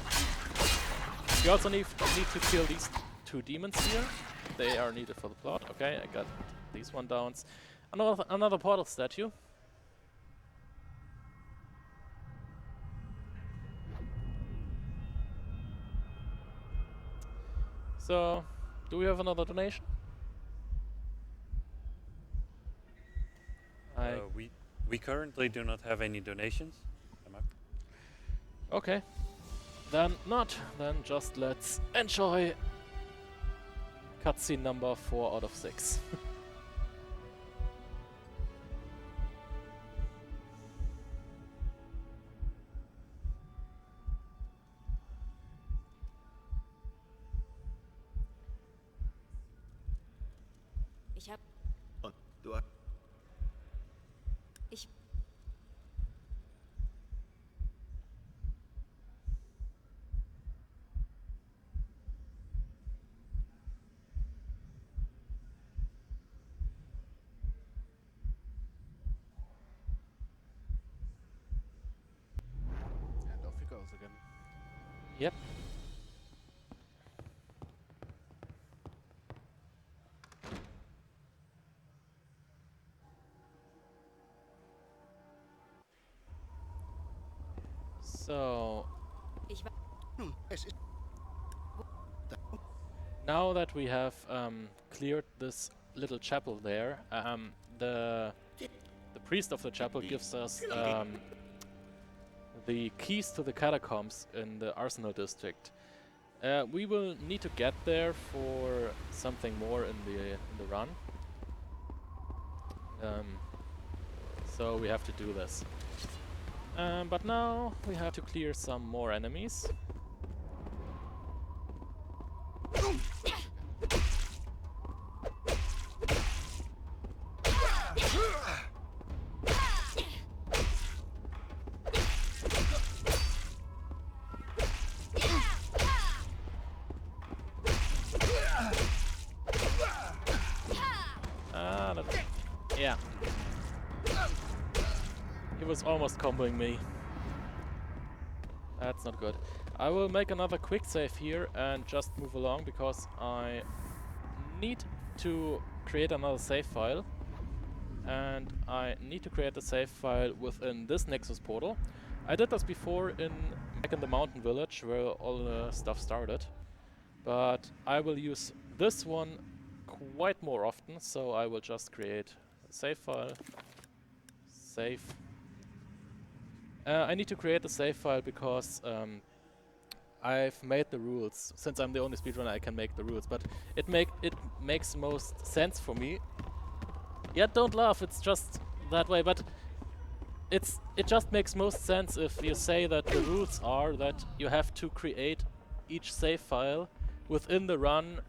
We also need to kill these 2 demons here. They are needed for the plot. Okay, I got these one downs. Another portal statue. So, do we have another donation? We currently do not have any donations. Am I? Okay. Then not. Then just let's enjoy cutscene number 4 out of 6. Ich hab... Und du hast... Ich... And off he goes again. Yep. So, Ich... Nun, es ist... now that we have cleared this little chapel there, the priest of the chapel gives us the keys to the catacombs in the Arsenal district. We will need to get there for something more in the run. So we have to do this. But now we have to clear some more enemies. He was almost comboing me. That's not good. I will make another quick save here and just move along because I need to create another save file. And I need to create a save file within this Nexus portal. I did this before back in the mountain village where all the stuff started. But I will use this one quite more often, so I will just create a save file. Save. I need to create a save file because I've made the rules. Since I'm the only speedrunner, I can make the rules, but it makes most sense for me. Yeah, don't laugh, it's just that way, but it just makes most sense if you say that the rules are that you have to create each save file within the run.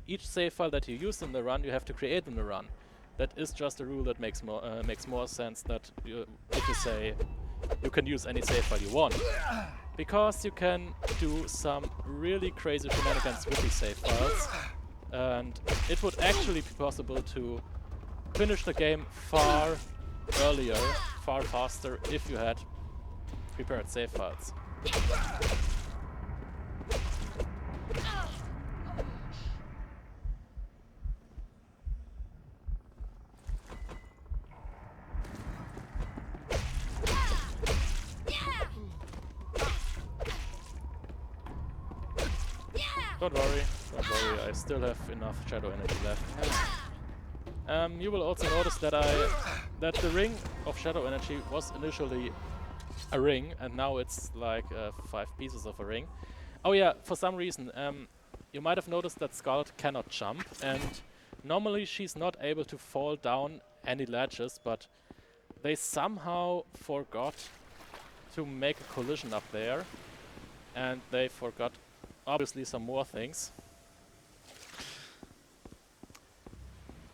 Each save file that you use in the run, you have to create in the run. That is just a rule that makes more sense that if you say you can use any save file you want. Because you can do some really crazy shenanigans with these save files. And it would actually be possible to finish the game far earlier, far faster, if you had prepared save files. Don't worry, I still have enough shadow energy left. You will also notice that the ring of shadow energy was initially a ring, and now it's like 5 pieces of a ring. Oh yeah, for some reason, you might have noticed that Scarlet cannot jump, and normally she's not able to fall down any ledges, but they somehow forgot to make a collision up there, and they forgot obviously some more things.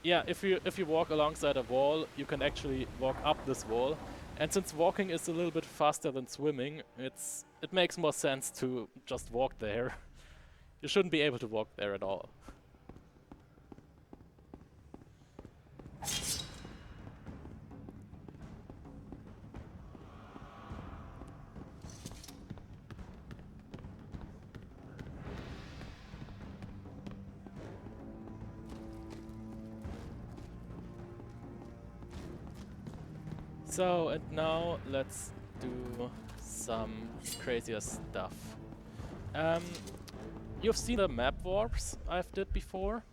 Yeah, if you walk alongside a wall, you can actually walk up this wall, and since walking is a little bit faster than swimming, it makes more sense to just walk there. You shouldn't be able to walk there at all. So, and now let's do some crazier stuff. You've seen the map warps I've did before.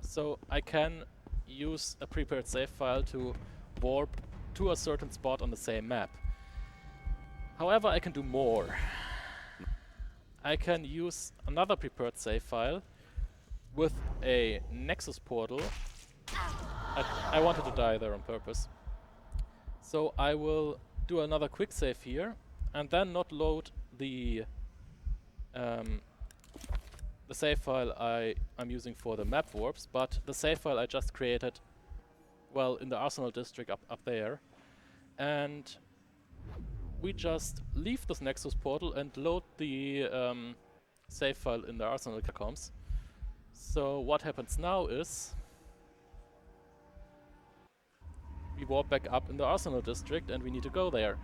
So I can use a prepared save file to warp to a certain spot on the same map. However, I can do more. I can use another prepared save file with a Nexus portal. I wanted to die there on purpose. So I will do another quick save here, and then not load the save file I'm using for the map warps, but the save file I just created, well, in the Arsenal district up there. And we just leave this Nexus portal and load the save file in the Arsenal catacombs. So what happens now is we warp back up in the Arsenal district and we need to go there,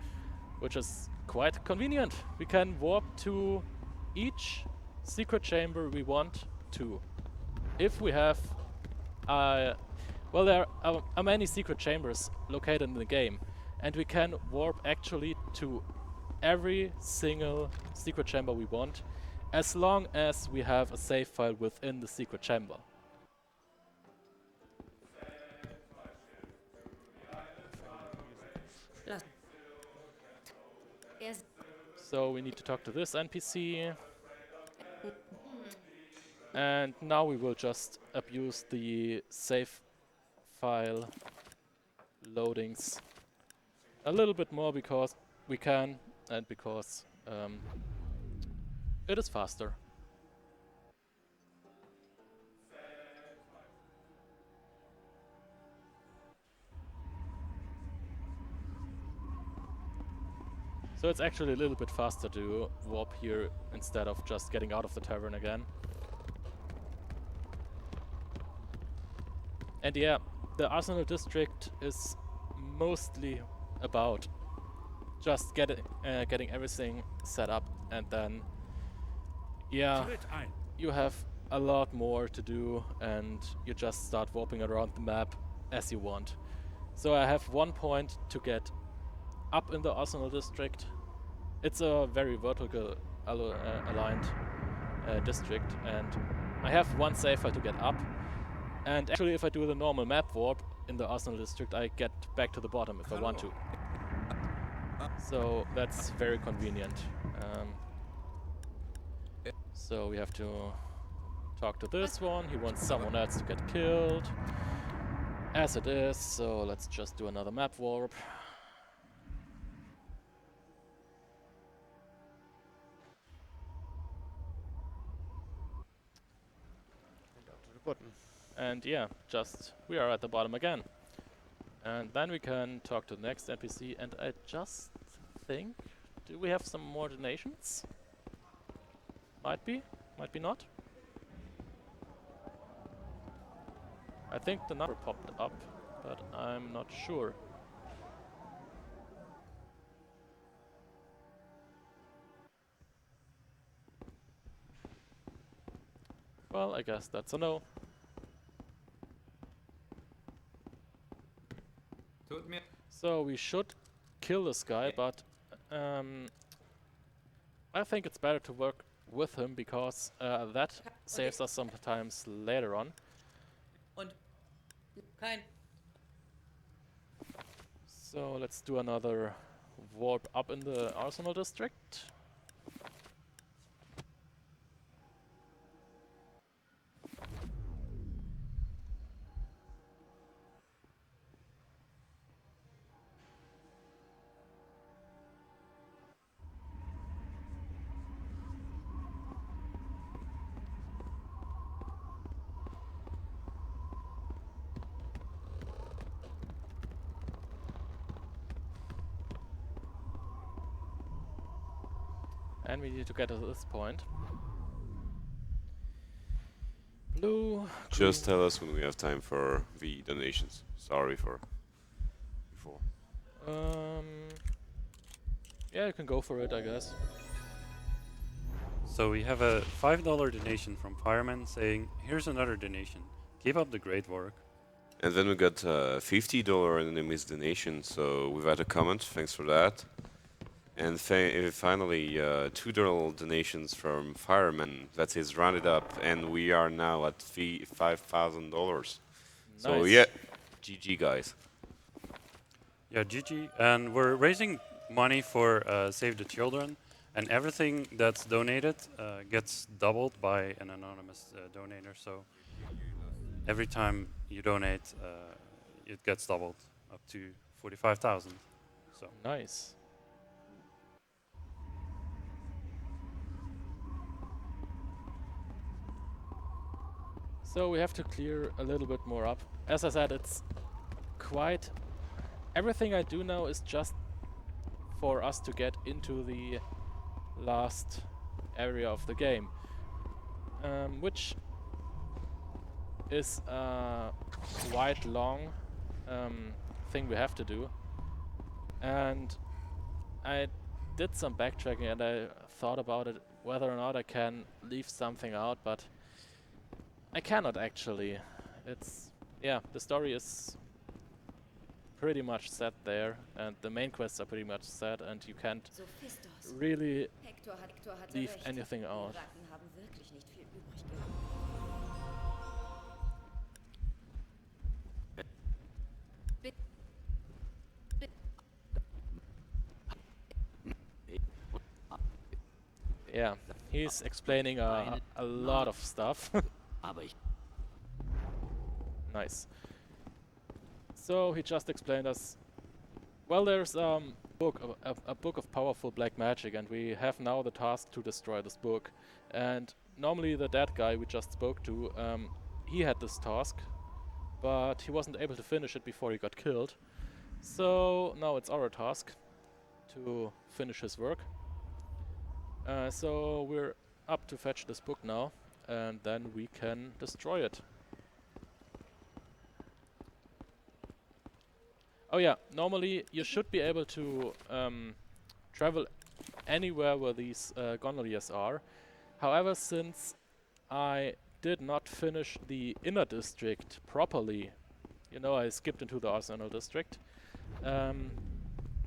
which is quite convenient. We can warp to each secret chamber we want to. If we have well, there are many secret chambers located in the game, and we can warp actually to every single secret chamber we want, as long as we have a save file within the secret chamber. So we need to talk to this NPC. And now we will just abuse the save file loadings a little bit more because we can and because it is faster. So it's actually a little bit faster to warp here instead of just getting out of the tavern again. And yeah, the Arsenal district is mostly about just getting everything set up, and then yeah, Tritt ein. you have a lot more to do, and you just start warping around the map as you want. So I have 1 point to get up in the Arsenal district. It's a very vertical aligned district, and I have 1 save file to get up. And actually, if I do the normal map warp in the Arsenal district, I get back to the bottom if I want to. So that's very convenient. So we have to talk to this one. He wants someone else to get killed, as it is. So let's just do another map warp. And down to the bottom. And yeah, just we are at the bottom again. And then we can talk to the next NPC, and I just think, do we have some more donations? Might be not. I think the number popped up, but I'm not sure. Well, I guess that's a no. Tut mir. So we should kill this guy, but I think it's better to work with him, because that saves us sometimes later on. Und kein. So let's do another warp up in the Arsenal district. And we need to get to this point. Blue. Just tell us when we have time for the donations. Sorry for before. Yeah, you can go for it, I guess. So we have a $5 donation from Fireman saying, "Here's another donation. Keep up the great work." And then we got $50 anonymous donation. So we've had a comment. Thanks for that. And finally, $2 donations from Fireman. That is rounded up, and we are now at $5,000. So Nice. yeah, GG guys. Yeah, GG. And we're raising money for Save the Children, and everything that's donated gets doubled by an anonymous donator. So every time you donate, it gets doubled up to 45,000. So Nice. So we have to clear a little bit more up. As I said, it's quite... Everything I do now is just for us to get into the last area of the game. Which is a quite long thing we have to do. And I did some backtracking, and I thought about it, whether or not I can leave something out, but I cannot actually. It's... yeah, the story is pretty much set there, and the main quests are pretty much set, and you can't Sophistos. really Hector hatte leave recht. anything Die out. Ratten haben wirklich nicht viel übrig gehabt. Yeah, he's explaining a lot of stuff. Nice. So he just explained us, well, there's a book of powerful black magic, and we have now the task to destroy this book. And normally the dead guy we just spoke to, he had this task, but he wasn't able to finish it before he got killed. So now it's our task to finish his work. So we're up to fetch this book now, and then we can destroy it. Oh yeah, normally you should be able to travel anywhere where these gondoliers are. However, since I did not finish the inner district properly, you know, I skipped into the arsenal district.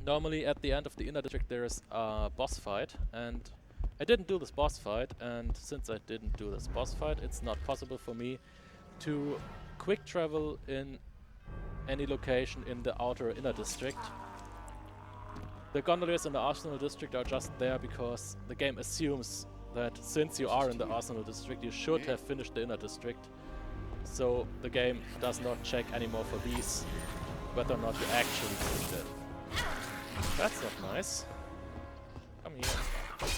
Normally at the end of the inner district there is a boss fight, and I didn't do this boss fight, and since I didn't do this boss fight, it's not possible for me to quick travel in any location in the outer inner district. The gondoliers in the arsenal district are just there because the game assumes that since you are in the arsenal district, you should have finished the inner district. So the game does not check anymore for these, whether or not you actually finished it. That's not nice. Come here.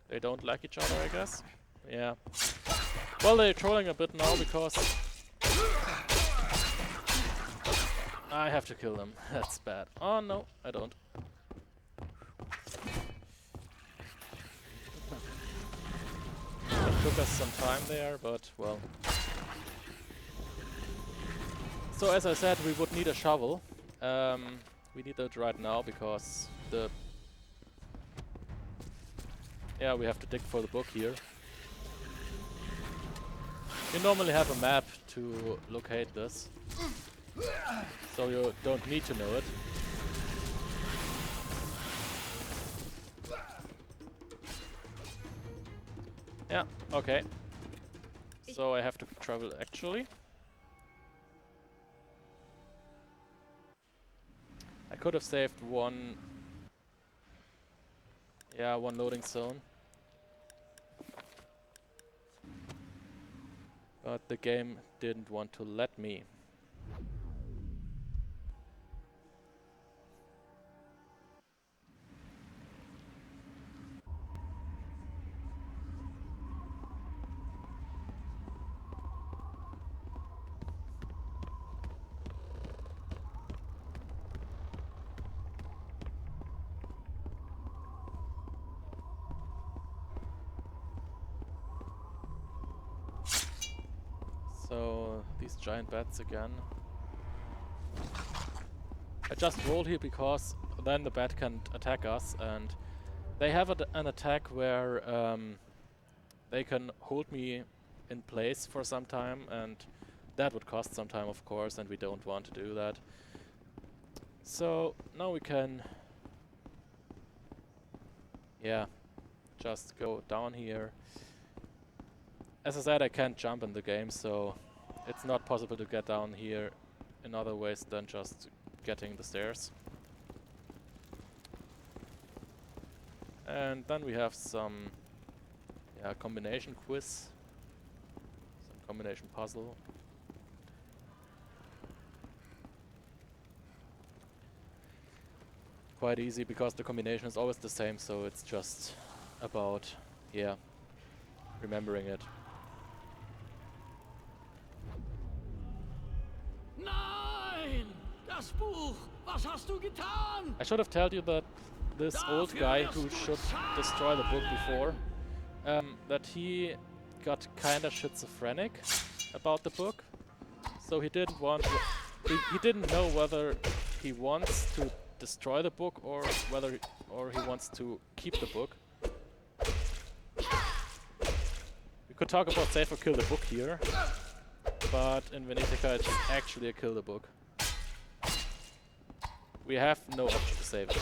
They don't like each other, I guess. Yeah. Well, they're trolling a bit now because I have to kill them. That's bad. Oh no, I don't. It took us some time there, but well. So as I said, we would need a shovel. We need that right now because yeah, we have to dig for the book here. You normally have a map to locate this, so you don't need to know it. Yeah, okay. So I have to travel actually. I could have saved one loading zone. But the game didn't want to let me. So, these giant bats again. I just rolled here because then the bat can attack us, and they have an attack where they can hold me in place for some time, and that would cost some time, of course, and we don't want to do that. So, now we can just go down here. As I said, I can't jump in the game, so it's not possible to get down here in other ways than just getting the stairs. And then we have some combination quiz, some combination puzzle. Quite easy because the combination is always the same, so it's just about remembering it. Nein! Das Buch! Was hast du getan? I should have told you that this old guy who should destroy the book before, that he got kinda schizophrenic about the book. So he didn't want he didn't know whether he wants to destroy the book or he wants to keep the book. We could talk about save or kill the book here, but in Venetica it's actually a kill the book. We have no option to save it.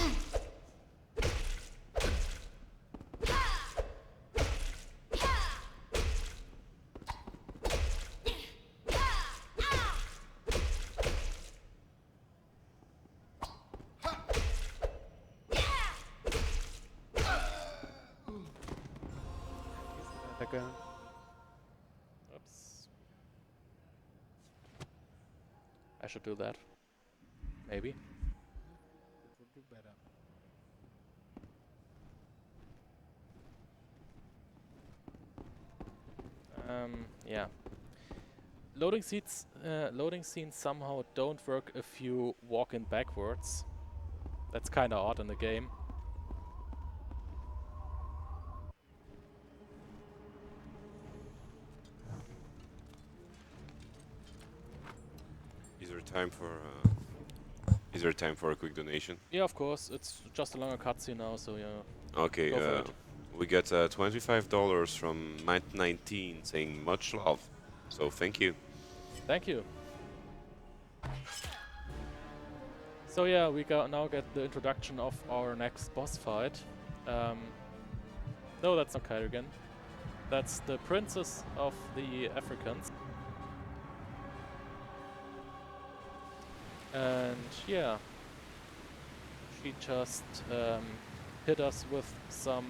Oops. I should do that. Maybe. It would be better. Yeah. Loading scenes somehow don't work if you walk in backwards. That's kinda odd in the game. Is there time for Is there time for a quick donation? Yeah, of course. It's just a longer cutscene now, so yeah. Okay, Go for it. we got $25 from Mrtiger92 saying much love. So thank you. Thank you. So yeah, we now get the introduction of our next boss fight. No, that's not Kyrgan. That's the princess of the Africans. And yeah, she just hit us with some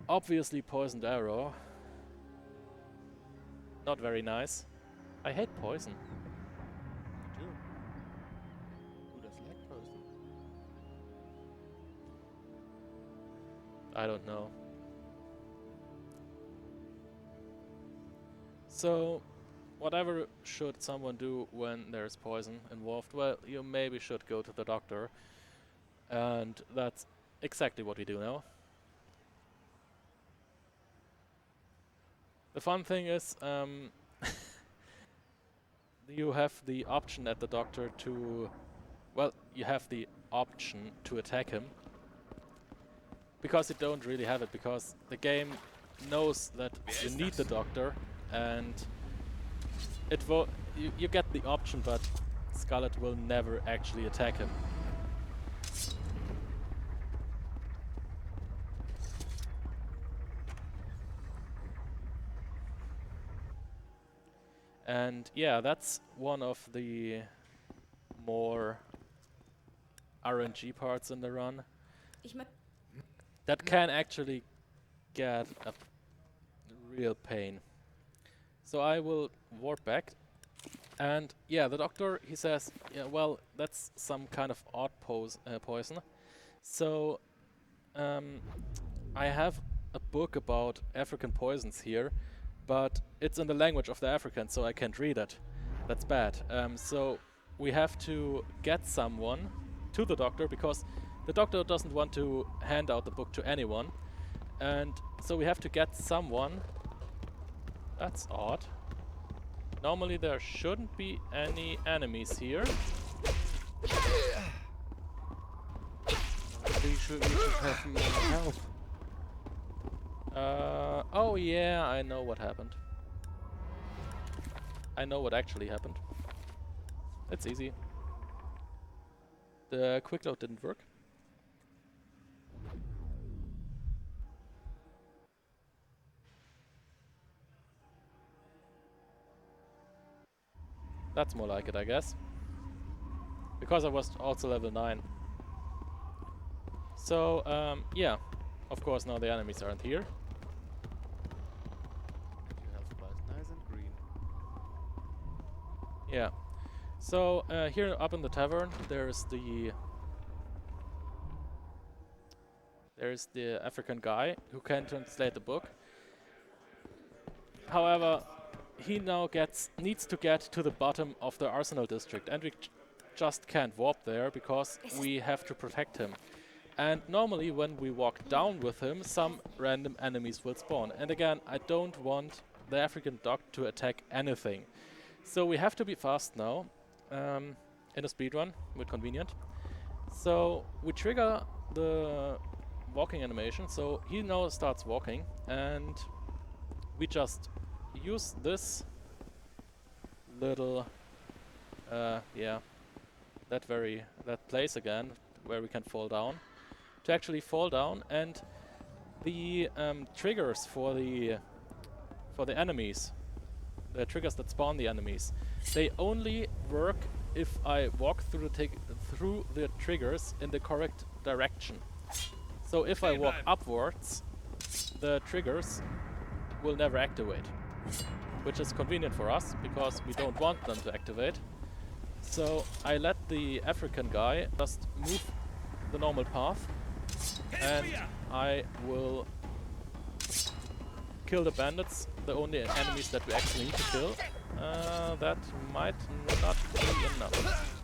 obviously poisoned arrow. Not very nice. I hate poison. Me too. Who doesn't like poison? I don't know. So, whatever should someone do when there's poison involved? Well, you maybe should go to the doctor. And that's exactly what we do now. The fun thing is, you have the option at the doctor to... Well, you have the option to attack him. Because you don't really have it, because the game knows that you need the doctor, and you get the option, but Scarlet will never actually attack him. And yeah, that's one of the more RNG parts in the run. That can actually get a real pain. So I will warp back. And yeah, the doctor, he says, yeah, well, that's some kind of odd poison. So I have a book about African poisons here, but it's in the language of the Africans, so I can't read it. That's bad. So we have to get someone to the doctor, because the doctor doesn't want to hand out the book to anyone. And so we have to get someone. That's odd. Normally there shouldn't be any enemies here. We should have more help. Oh yeah, I know what happened. I know what actually happened. It's easy. The quick load didn't work. That's more like it, I guess. Because I was also level 9. So, yeah. Of course, now the enemies aren't here. Your health bar is nice and green. Yeah. So, here up in the tavern, there's the African guy who can translate the book. However, he now needs to get to the bottom of the Arsenal district, and we just can't warp there because we have to protect him. And normally when we walk down with him, some random enemies will spawn. And again, I don't want the African dog to attack anything. So we have to be fast now, in a speedrun, with convenient. So we trigger the walking animation, so he now starts walking, and we just use this little, yeah, that place again, where we can fall down, to actually fall down, and the triggers for the enemies, the triggers that spawn the enemies, they only work if I walk through the triggers in the correct direction. So if I walk upwards, the triggers will never activate, which is convenient for us because we don't want them to activate. So I let the African guy just move the normal path, and I will kill the bandits, the only enemies that we actually need to kill. That might not be enough.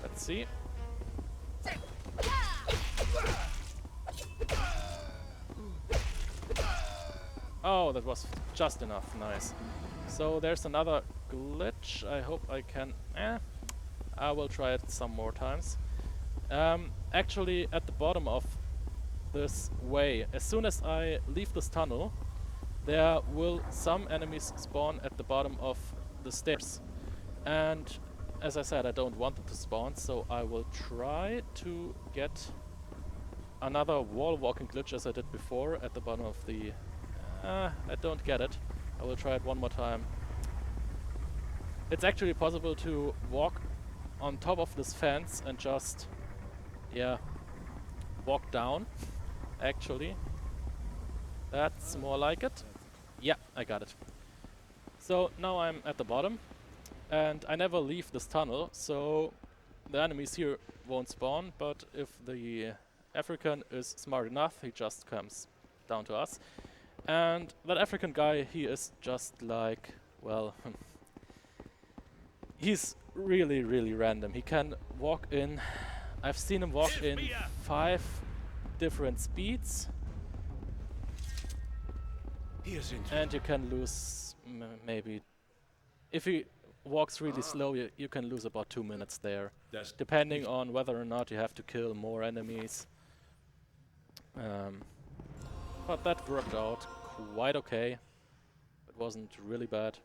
Let's see. Oh, that was just enough. Nice. So there's another glitch. I hope I can... I will try it some more times. Actually, at the bottom of this way, as soon as I leave this tunnel, there will some enemies spawn at the bottom of the stairs. And as I said, I don't want them to spawn, so I will try to get another wall walking glitch as I did before at the bottom of the... I don't get it. I will try it one more time. It's actually possible to walk on top of this fence and just, yeah, walk down, actually. That's more like it. Yeah, I got it. So now I'm at the bottom, and I never leave this tunnel, so the enemies here won't spawn, but if the African is smart enough, he just comes down to us. And that African guy, he is just like, well, he's really, really random. He can walk in, I've seen him walk in 5 different speeds. And you can lose maybe, if he walks really slow, you can lose about 2 minutes there, depending on whether or not you have to kill more enemies. But that worked out quite okay. It wasn't really bad.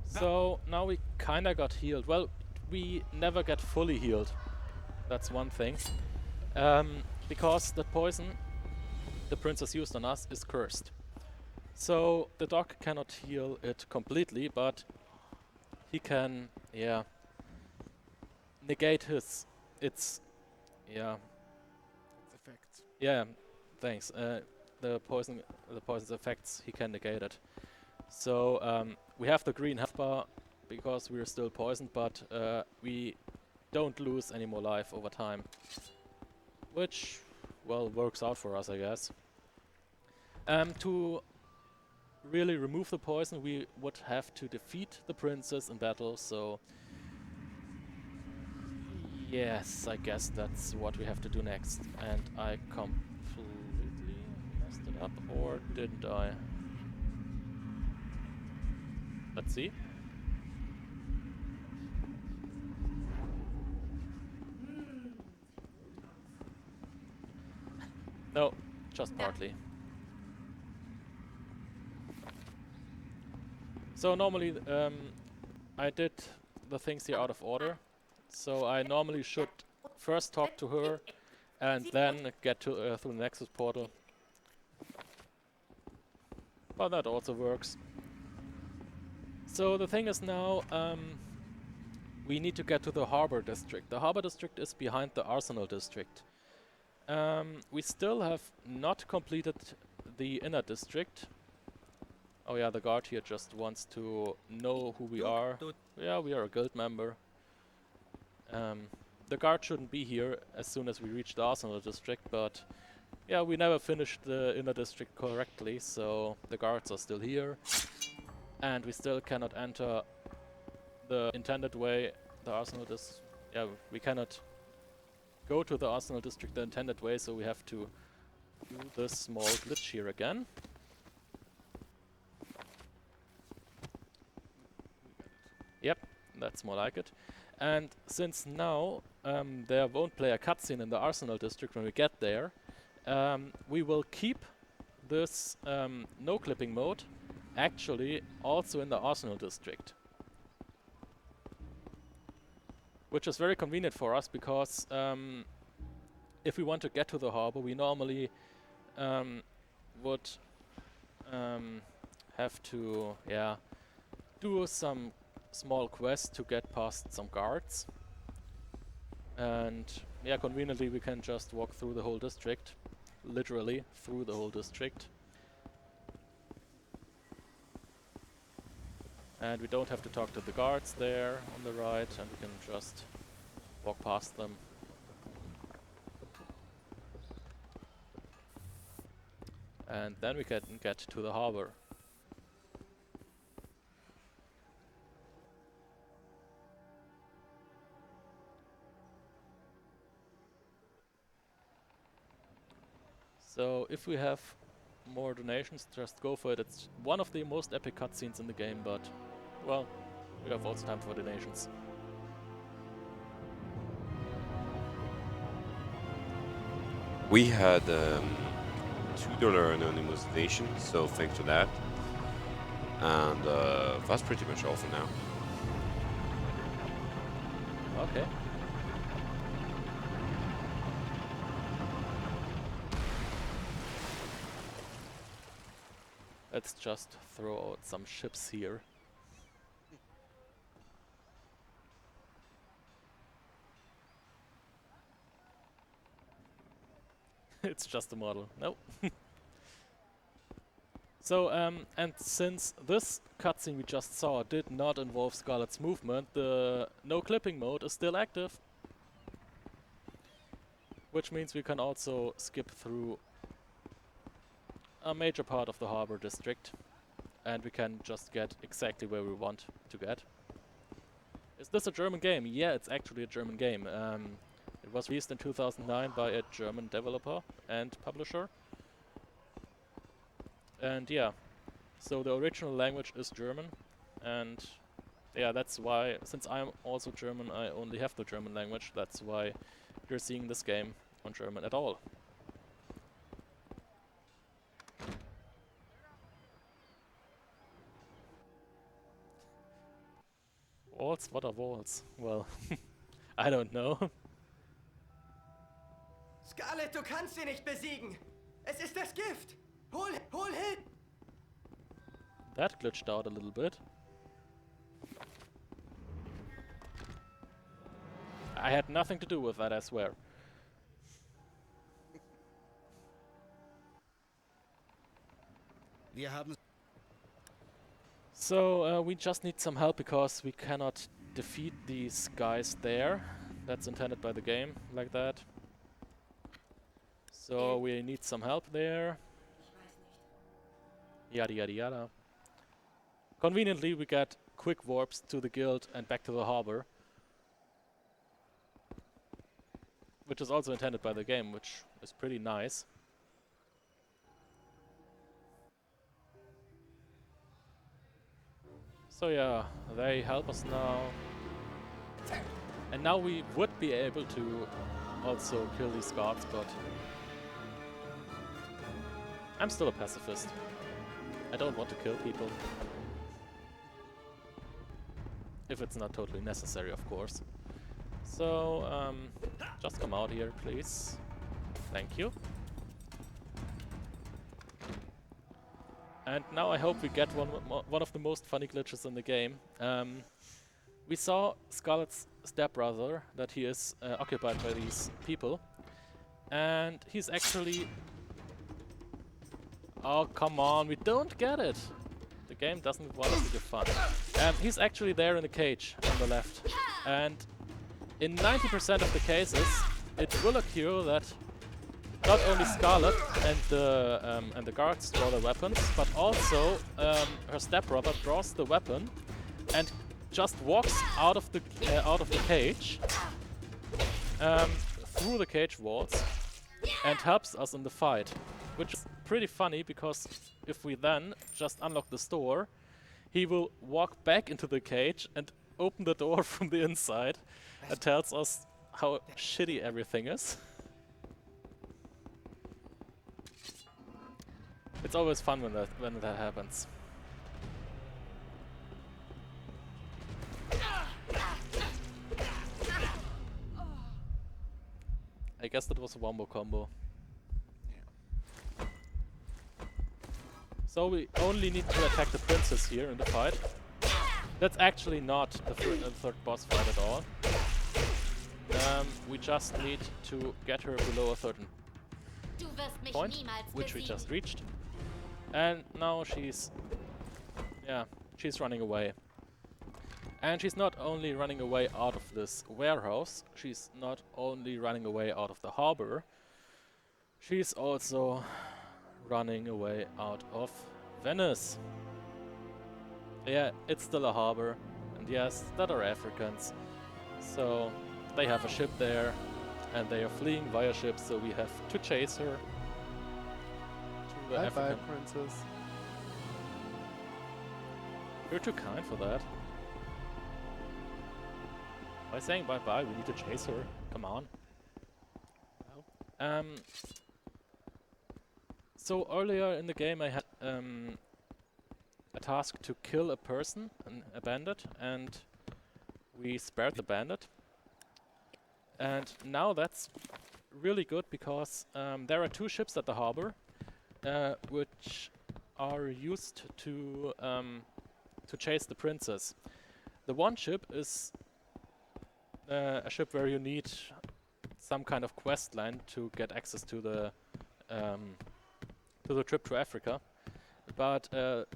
So now we kinda got healed. Well, we never get fully healed. That's one thing. Because the poison the princess used on us is cursed. So the dog cannot heal it completely, but he can, yeah, negate its effects. Yeah, thanks. The poison's effects, he can negate it. So we have the green health bar because we're still poisoned, but we don't lose any more life over time, which, well, works out for us, I guess. To really remove the poison, we would have to defeat the princess in battle, so yes, I guess that's what we have to do next. And I completely messed it up, or didn't I? Let's see. No, just partly. So normally I did the things here out of order. So I normally should first talk to her and then get to through the Nexus portal. But that also works. So the thing is now, we need to get to the Harbor District. The Harbor District is behind the Arsenal District. We still have not completed the Inner District. Oh yeah, the guard here just wants to know who we are. Yeah, we are a guild member. The guard shouldn't be here as soon as we reach the Arsenal District, but yeah, we never finished the Inner District correctly, so the guards are still here. And we still cannot enter the intended way, the Arsenal District. Yeah, we cannot go to the Arsenal District the intended way, so we have to do this small glitch here again. Yep, that's more like it. And since now there won't play a cutscene in the Arsenal District when we get there, we will keep this no clipping mode actually also in the Arsenal District. Which is very convenient for us because if we want to get to the harbor, we normally would have to, yeah, do some small quest to get past some guards. And yeah, conveniently we can just walk through the whole district, literally through the whole district. And we don't have to talk to the guards there on the right, and we can just walk past them. And then we can get to the harbor. So if we have more donations, just go for it. It's one of the most epic cutscenes in the game, but, well, we have also time for donations. We had $2 anonymous donation, so thanks to that. And that's pretty much all for now. Okay. Let's just throw out some ships here. It's just a model. Nope. So, and since this cutscene we just saw did not involve Scarlet's movement, the no clipping mode is still active. Which means we can also skip through a major part of the harbor district. And we can just get exactly where we want to get. Is this a German game? Yeah, it's actually a German game. It was released in 2009 by a German developer and publisher. And yeah, so the original language is German, and yeah, that's why, since I'm also German, I only have the German language. That's why you're seeing this game on German at all. Walls? What are walls? Well, I don't know. Scarlet, du kannst sie nicht besiegen. Es ist das Gift. Hol hin. That glitched out a little bit. I had nothing to do with that, I swear. Wir haben So, we just need some help because we cannot defeat these guys there. That's intended by the game, like that. So, we need some help there. Yada yada yada. Conveniently, we get quick warps to the guild and back to the harbor. Which is also intended by the game, which is pretty nice. So yeah, they help us now. And now we would be able to also kill these guards, but I'm still a pacifist. I don't want to kill people. If it's not totally necessary, of course. So, just come out here, please. Thank you. And now I hope we get one of the most funny glitches in the game. We saw Scarlet's stepbrother, that he is occupied by these people. And he's actually... Oh, come on, we don't get it! The game doesn't want us to get fun. He's actually there in the cage on the left. And in 90% of the cases, it will occur that not only Scarlet and the guards draw their weapons, but also her stepbrother draws the weapon and just walks out of the cage through the cage walls and helps us in the fight, which is pretty funny because if we then just unlock the door, he will walk back into the cage and open the door from the inside and tells us how shitty everything is. It's always fun when that happens. I guess that was a wombo combo. So we only need to attack the princess here in the fight. That's actually not the third boss fight at all. We just need to get her below a certain point, which we just reached. And now she's running away. And she's not only running away out of this warehouse, she's not only running away out of the harbor, she's also running away out of Venice. Yeah, it's still a harbor, and yes, that are Africans. So they have a ship there, and they are fleeing via ship, so we have to chase her to the Bye bye, African. princess. You're too kind for that. By saying bye-bye, we need to chase her. Come on. Well, so earlier in the game I had a task to kill a person, a bandit, and we spared the bandit. And now that's really good because there are 2 ships at the harbor which are used to chase the princess. The one ship is a ship where you need some kind of quest line to get access to the trip to Africa. But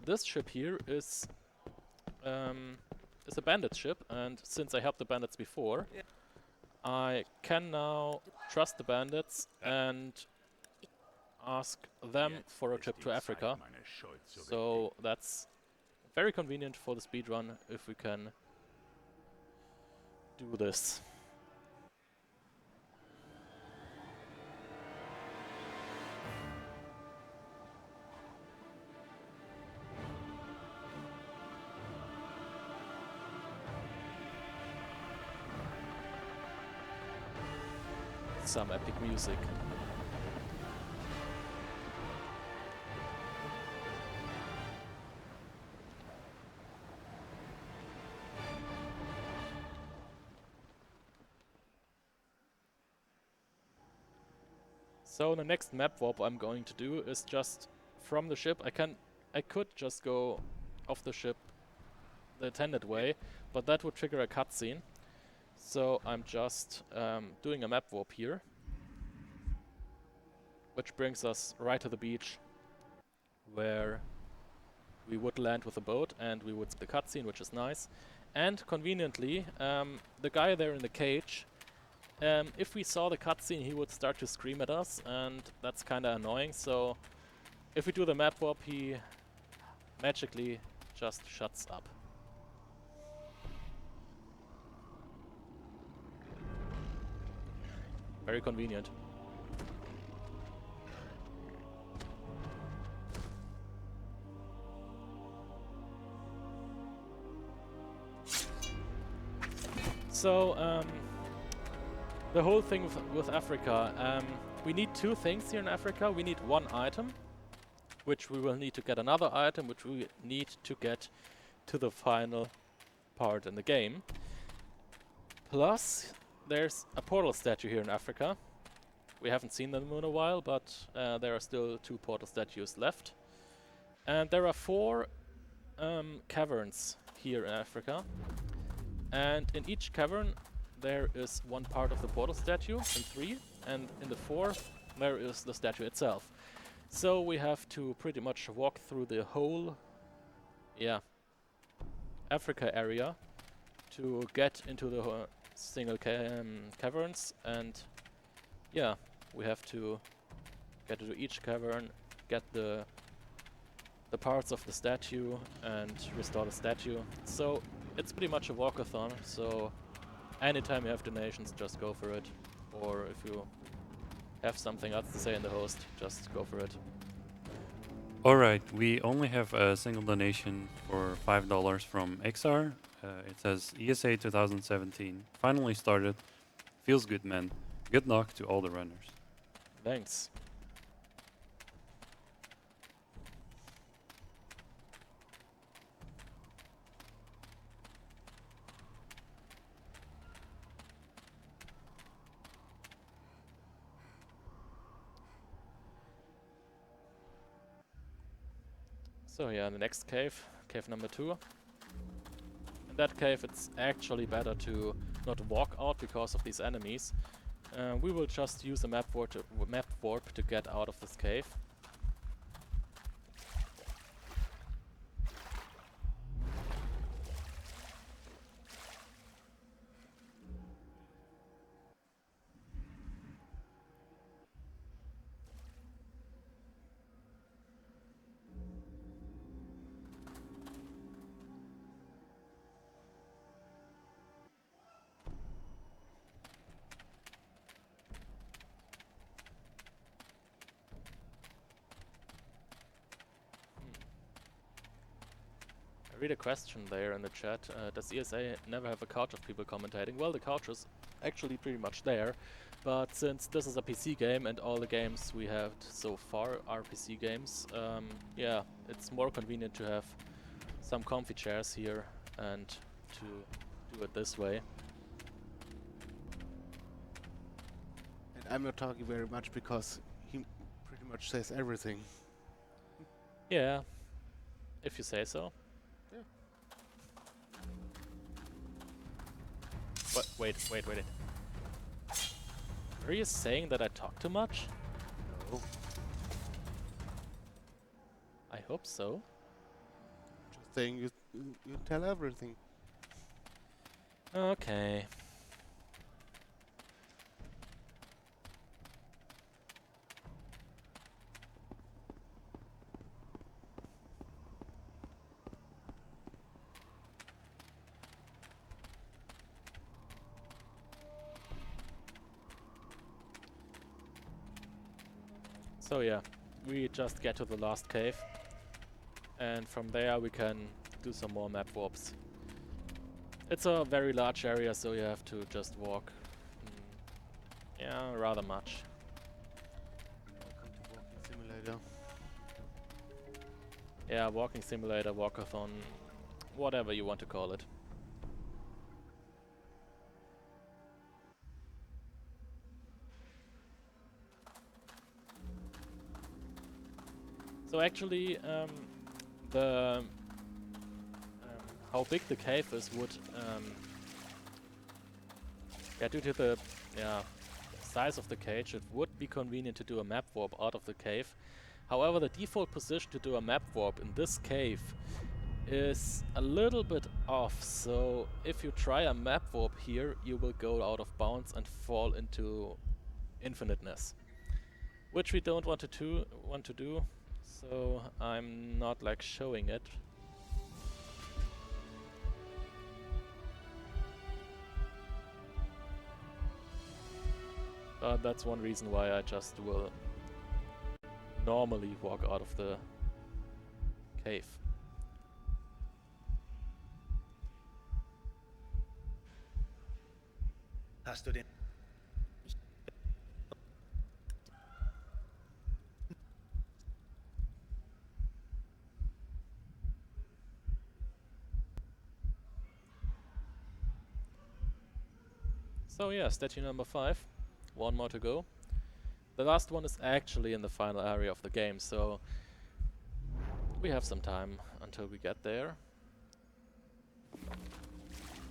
this ship here is a bandit ship, and since I helped the bandits before, I can now trust the bandits and ask them for a trip to Africa. So that's very convenient for the speedrun if we can do this. Some epic music. So the next map warp I'm going to do is just from the ship. I could just go off the ship the intended way, but that would trigger a cutscene. So I'm just doing a map warp here, which brings us right to the beach, where we would land with a boat and we would see the cutscene, which is nice. And conveniently, the guy there in the cage, if we saw the cutscene, he would start to scream at us, and that's kind of annoying. So if we do the map warp, he magically just shuts up. Very convenient. So, the whole thing with Africa, we need 2 things here in Africa. We need 1 item, which we will need to get another item, which we need to get to the final part in the game. Plus, there's a portal statue here in Africa. We haven't seen them in a while, but there are still 2 portal statues left. And there are 4 caverns here in Africa. And in each cavern there is 1 part of the portal statue, in 3. And in the 4th there is the statue itself. So we have to pretty much walk through the whole Africa area to get into the single caverns, and yeah, we have to get to each cavern, get the parts of the statue and restore the statue. So it's pretty much a walkathon, so anytime you have donations, just go for it. Or if you have something else to say in the host, just go for it. Alright, we only have a single donation for $5 from XR. It says ESA 2017 finally started. Feels good, man. Good luck to all the runners. Thanks. So yeah, the next cave, cave number 2. In that cave it's actually better to not walk out because of these enemies. We will just use a map warp to get out of this cave. read a question there in the chat. Does ESA never have a couch of people commentating? Well, the couch is actually pretty much there, but since this is a PC game and all the games we have so far are PC games, yeah, it's more convenient to have some comfy chairs here and to do it this way. And I'm not talking very much because he pretty much says everything. Yeah, if you say so. Yeah. What? Wait. Are you saying that I talk too much? No. I hope so. Just saying you tell everything. Okay. So yeah, we just get to the last cave, and from there we can do some more map warps. It's a very large area, so you have to just walk. Yeah, rather much. Welcome to Walking Simulator. Yeah, walking simulator, walkathon, whatever you want to call it. So actually, how big the cave is would, yeah, due to the size of the cage, it would be convenient to do a map warp out of the cave. However, the default position to do a map warp in this cave is a little bit off. So if you try a map warp here, you will go out of bounds and fall into infiniteness, which we don't want to do. So I'm not like showing it. But that's one reason why I just will normally walk out of the cave. Hast du den... So yeah, statue number 5. One more to go. The last one is actually in the final area of the game, so we have some time until we get there.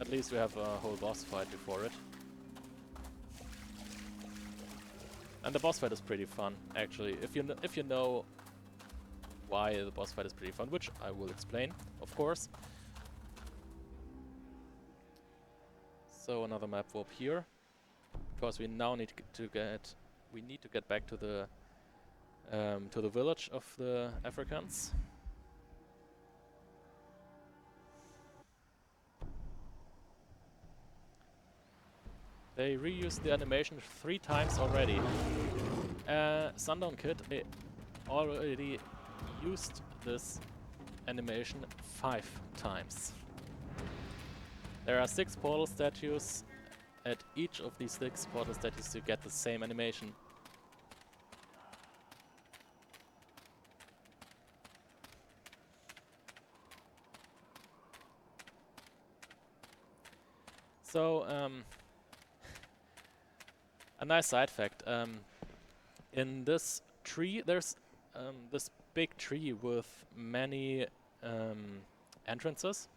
At least we have a whole boss fight before it. And the boss fight is pretty fun, actually. If you know why the boss fight is pretty fun, which I will explain, of course. So another map warp here, because we now need to get back to the village of the Africans. They reused the animation 3 times already. Sundown Kid, they already used this animation 5 times. There are 6 portal statues. At each of these 6 portal statues you get the same animation. So, a nice side fact. In this tree, there's this big tree with many entrances.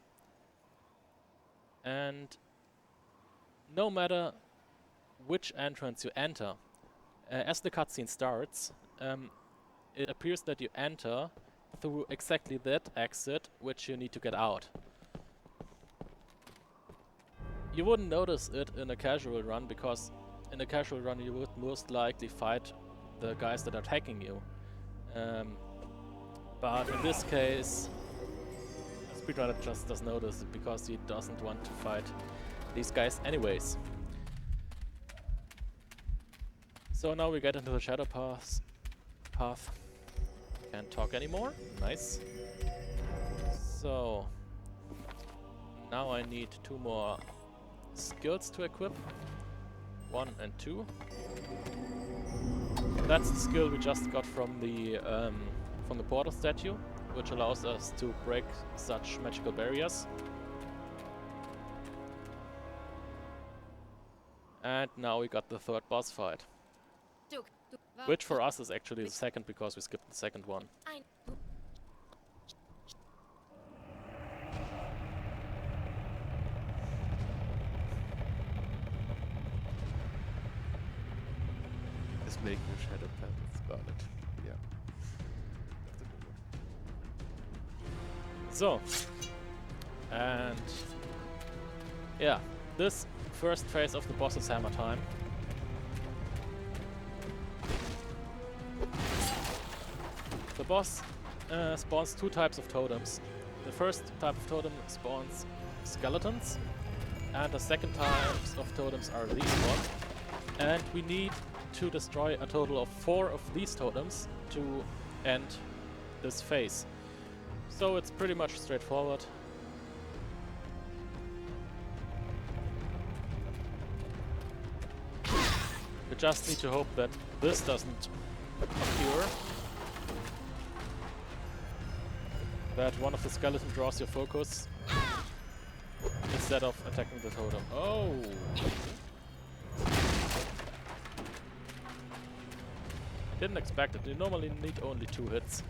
And no matter which entrance you enter, as the cutscene starts, it appears that you enter through exactly that exit which you need to get out. You wouldn't notice it in a casual run, because in a casual run you would most likely fight the guys that are attacking you. But in this case, the speedrunner just doesn't notice it because he doesn't want to fight these guys anyways. So now we get into the shadow path. Can't talk anymore. Nice. So now I need 2 more skills to equip. 1 and 2. That's the skill we just got from the portal statue, which allows us to break such magical barriers. And now we got the 3rd boss fight, which for us is actually the 2nd because we skipped the 2nd one. Is making a shadow petals. Got it. Yeah. That's a good one. So, and yeah, this first phase of the boss is hammer time. The boss spawns 2 types of totems. The first type of totem spawns skeletons, and the second types of totems are these ones. And we need to destroy a total of 4 of these totems to end this phase. So it's pretty much straightforward. You just need to hope that this doesn't occur. That one of the skeletons draws your focus instead of attacking the totem. Oh! Didn't expect it. You normally need only 2 hits.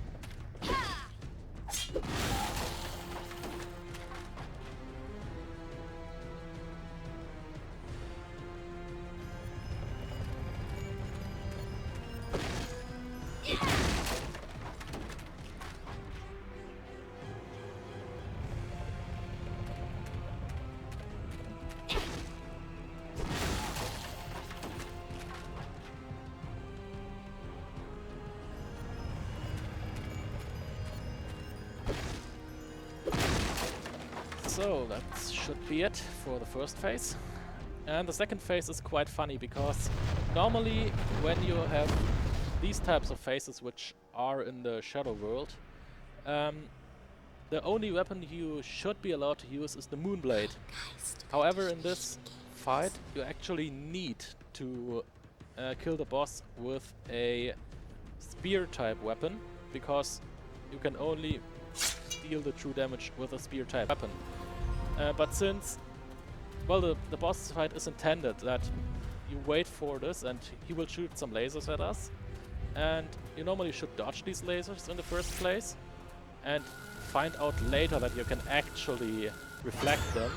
So that should be it for the first phase. And the second phase is quite funny because normally when you have these types of phases which are in the Shadow World, the only weapon you should be allowed to use is the Moonblade. However, in this fight you actually need to kill the boss with a spear type weapon, because you can only deal the true damage with a spear type weapon. But since, well, the boss fight is intended that you wait for this and he will shoot some lasers at us, and you normally should dodge these lasers in the first place and find out later that you can actually reflect them,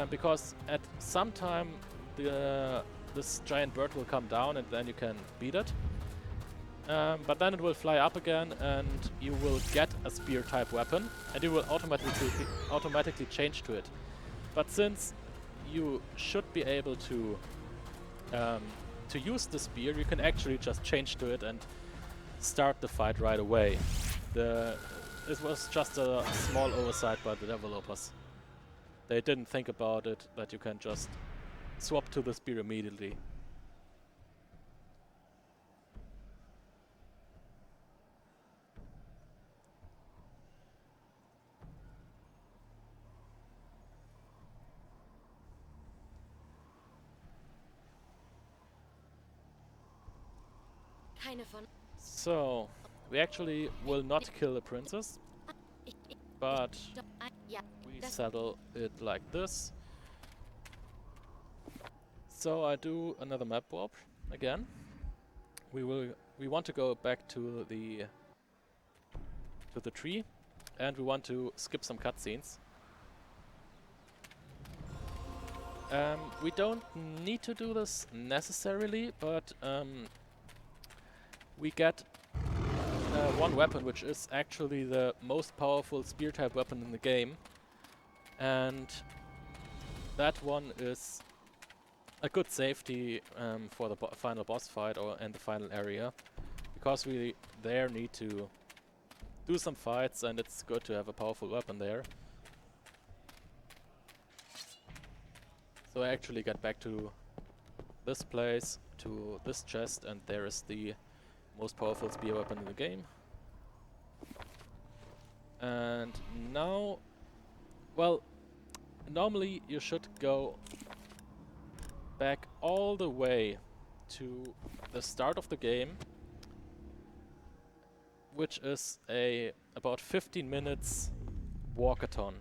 because at some time this giant bird will come down and then you can beat it. But then it will fly up again and you will get a spear type weapon and you will automatically change to it. But since you should be able to use the spear, you can actually just change to it and start the fight right away. It was just a small oversight by the developers. They didn't think about it, that you can just swap to the spear immediately. So, we actually will not kill the princess, but we settle it like this. So I do another map warp again. We want to go back to the tree, and we want to skip some cutscenes. We don't need to do this necessarily, but we get one weapon which is actually the most powerful spear type weapon in the game, and that one is a good safety for the final boss fight and the final area, because we there need to do some fights and it's good to have a powerful weapon there. So I actually get back to this place, to this chest, and there is the most powerful spear weapon in the game. And now, well, normally you should go back all the way to the start of the game, which is a about 15 minutes walkathon.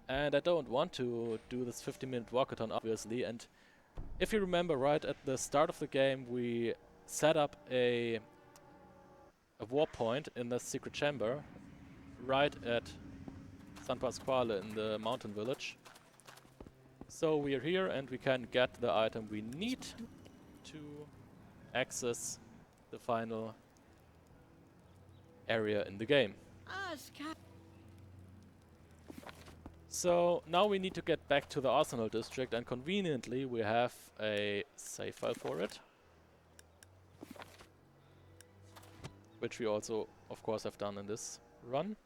And I don't want to do this 15-minute walkathon, obviously, and if you remember right at the start of the game we set up a warp point in the secret chamber right at San Pasquale in the mountain village. So we are here and we can get the item we need to access the final area in the game. So now we need to get back to the Arsenal district, and conveniently we have a save file for it, which we also of course have done in this run.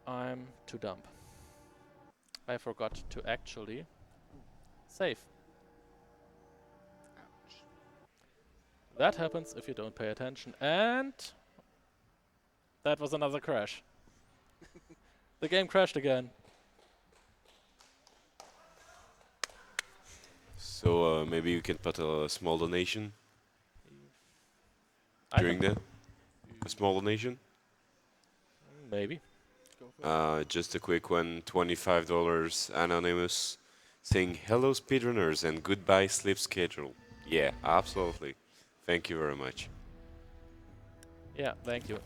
I'm too dumb. I forgot to actually save. That happens if you don't pay attention, and that was another crash. The game crashed again. So maybe you can put a small donation during that. A small donation. Maybe. Just a quick one, $25 anonymous, saying hello speedrunners and goodbye sleep schedule. Yeah, absolutely. Thank you very much. Yeah, thank you.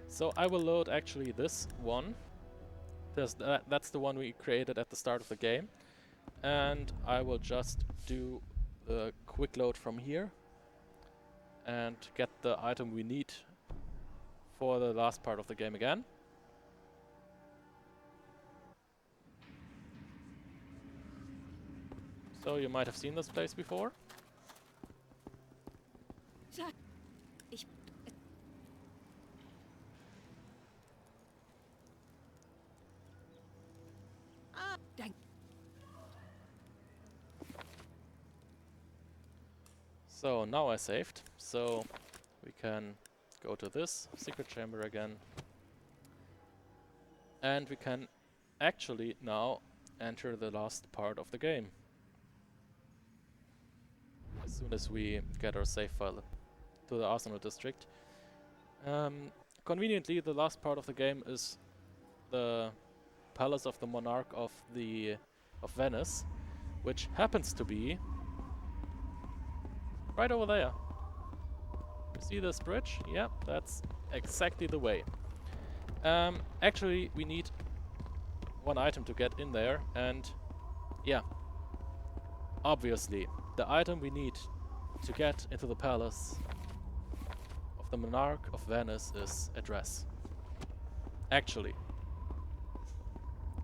So I will load actually this one. That's the one we created at the start of the game. And I will just do the quick load from here and get the item we need for the last part of the game again. So you might have seen this place before. So now I saved, so we can go to this secret chamber again, and we can actually now enter the last part of the game as soon as we get our save file to the Arsenal district. Conveniently, the last part of the game is the Palace of the Monarch of Venice, which happens to be right over there. You see this bridge? Yeah, that's exactly the way. Actually, we need one item to get in there, and yeah, obviously, the item we need to get into the Palace of the Monarch of Venice is a dress. Actually,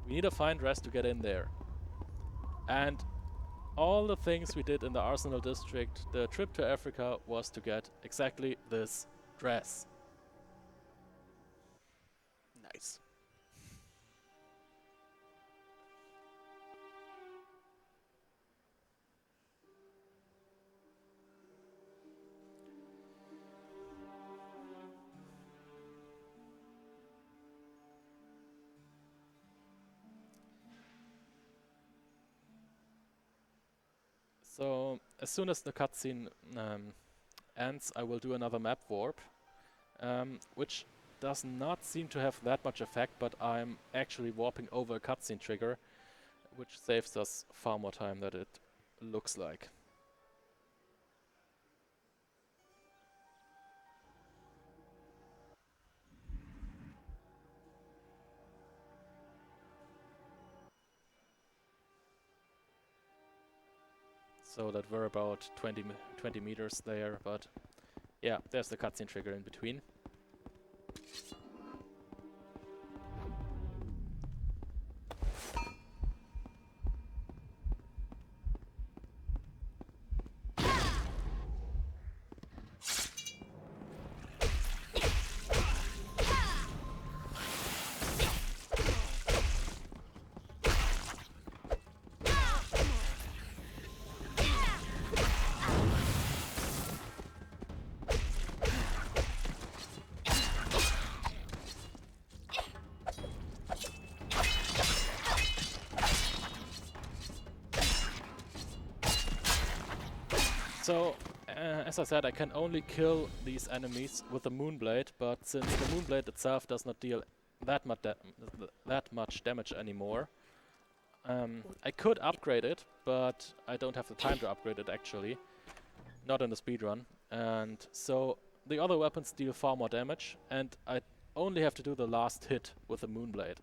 we need a fine dress to get in there. And all the things we did in the Arsenal district, the trip to Africa, was to get exactly this dress. Nice. So as soon as the cutscene ends, I will do another map warp, which does not seem to have that much effect, but I'm actually warping over a cutscene trigger, which saves us far more time than it looks like. So that we're about 20 meters there, but yeah, there's the cutscene trigger in between. So, as I said, I can only kill these enemies with the Moonblade, but since the Moonblade itself does not deal that much damage anymore, I could upgrade it, but I don't have the time to upgrade it actually. Not in the speedrun. And so the other weapons deal far more damage, and I only have to do the last hit with the Moonblade.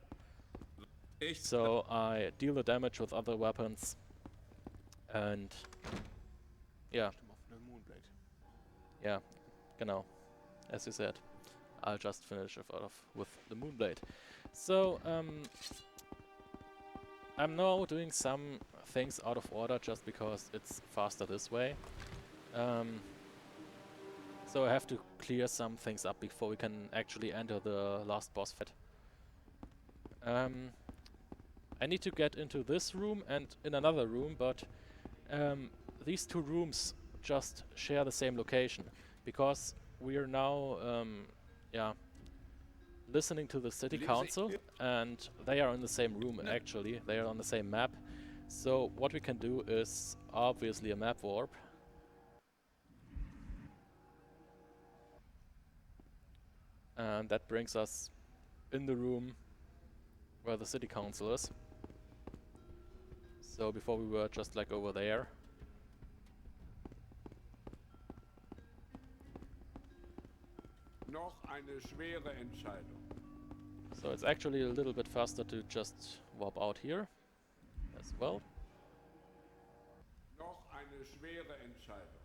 So I deal the damage with other weapons, and yeah. Yeah, genau. As you said, I'll just finish it off with the Moonblade. So, I'm now doing some things out of order just because it's faster this way. So I have to clear some things up before we can actually enter the last boss fight. I need to get into this room and in another room, but these two rooms just share the same location because we are now listening to the city council, and they are in the same room actually. They are on the same map. So what we can do is obviously a map warp. And that brings us in the room where the city council is. So before we were just like over there. Noch eine schwere Entscheidung. So it's actually a little bit faster to just warp out here as well. Noch eine schwere Entscheidung.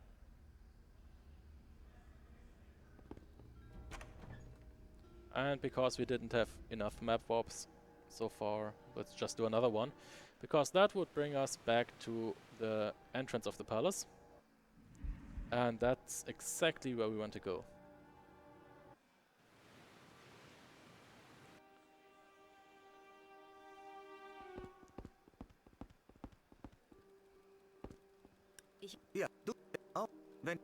And because we didn't have enough map warps so far, let's just do another one. Because that would bring us back to the entrance of the palace. And that's exactly where we want to go. Ja, du auch, wenn...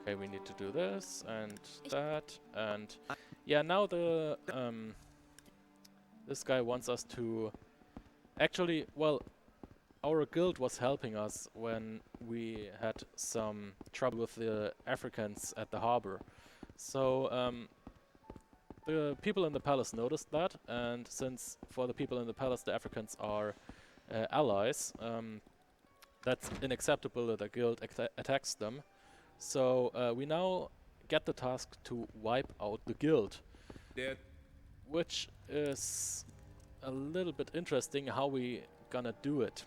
Okay, we need to do this and that, and yeah, now the this guy wants us to actually, well, our guild was helping us when we had some trouble with the Africans at the harbor. So the people in the palace noticed that, and since for the people in the palace the Africans are allies, that's unacceptable that the guild attacks them. So we now get the task to wipe out the guild, which is a little bit interesting how we gonna do it.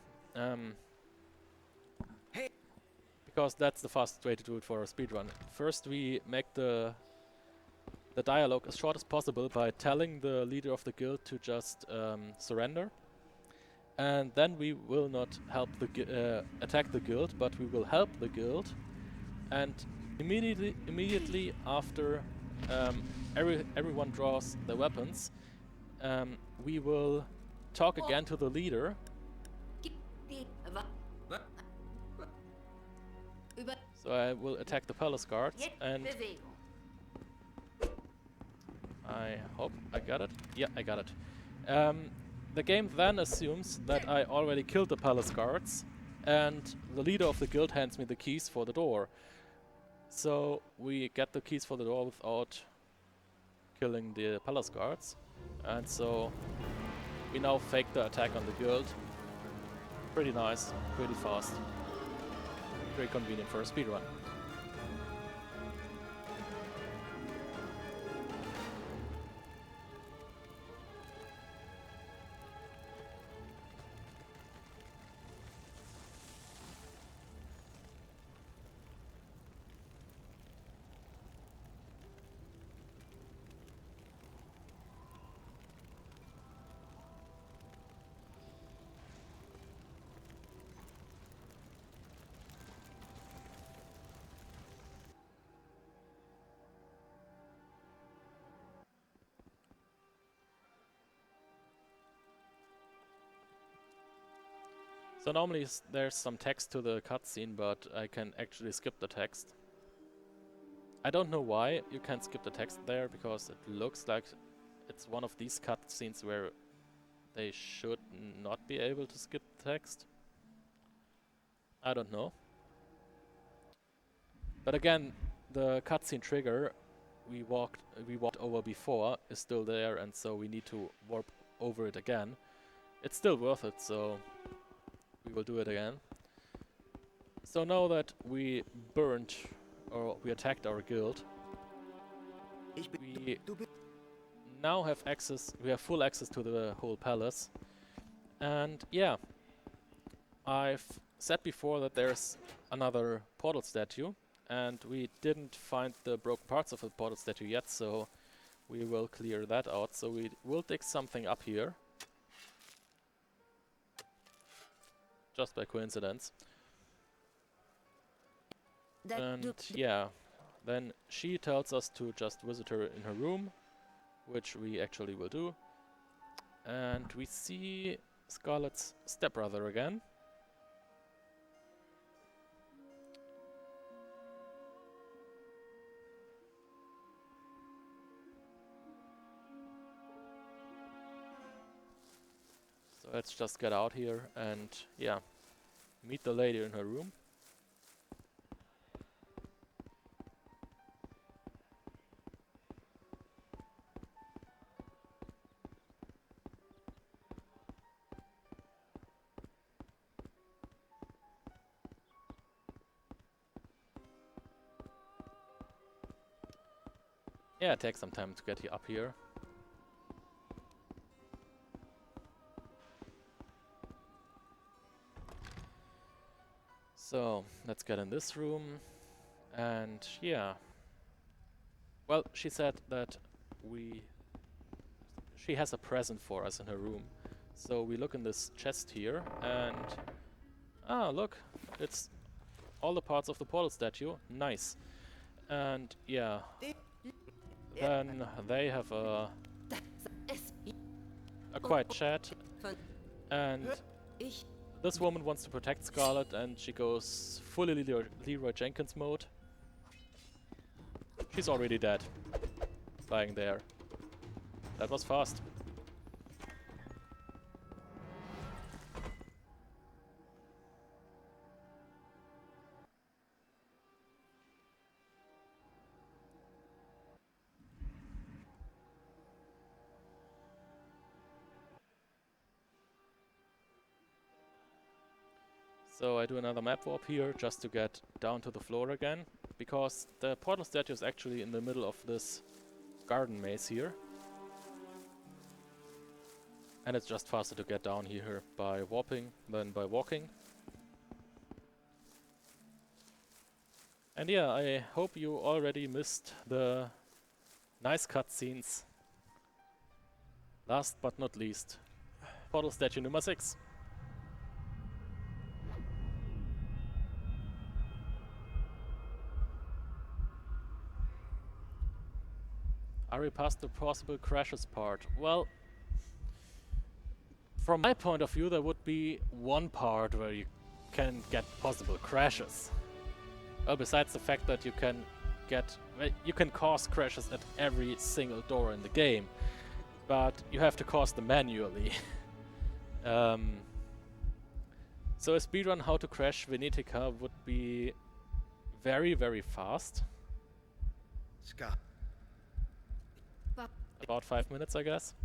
Because that's the fastest way to do it for a speedrun. First we make the dialogue as short as possible by telling the leader of the guild to just surrender. And then we will not help the attack the guild, but we will help the guild. And immediately after everyone draws their weapons, we will talk again to the leader. So I will attack the palace guards, and I hope I got it. Yeah, I got it. The game then assumes that I already killed the palace guards, and the leader of the guild hands me the keys for the door. So we get the keys for the door without killing the palace guards, and so we now fake the attack on the guild. Pretty nice, pretty fast, very convenient for a speedrun. So normally there's some text to the cutscene, but I can actually skip the text. I don't know why you can't skip the text there, because it looks like it's one of these cutscenes where they should not be able to skip the text. I don't know. But again, the cutscene trigger we walked over before is still there, and so we need to warp over it again. It's still worth it, so we will do it again. So now that we burned, or we attacked our guild, we now have access, we have full access to the whole palace. And yeah, I've said before that there's another portal statue, and we didn't find the broken parts of the portal statue yet, so we will clear that out. So we will dig something up here, just by coincidence. And yeah, then she tells us to just visit her in her room, which we actually will do. And we see Scarlet's stepbrother again. So let's just get out here and, yeah, meet the lady in her room. Yeah, it takes some time to get up here. So, let's get in this room. And yeah. Well, she said that she has a present for us in her room. So we look in this chest here and... Ah, look! It's all the parts of the portal statue. Nice. And yeah... Then they have a quiet chat, and this woman wants to protect Scarlet, and she goes fully Leroy Jenkins mode. She's already dead, lying there. That was fast. So I do another map warp here just to get down to the floor again, because the portal statue is actually in the middle of this garden maze here. And it's just faster to get down here by warping than by walking. And yeah, I hope you already missed the nice cutscenes. Last but not least, portal statue number 6. Are we past the possible crashes part? Well, from my point of view, there would be one part where you can get possible crashes. Well, besides the fact that you can cause crashes at every single door in the game, but you have to cause them manually. So a speedrun how to crash Venetica would be very, very fast. About 5 minutes, I guess.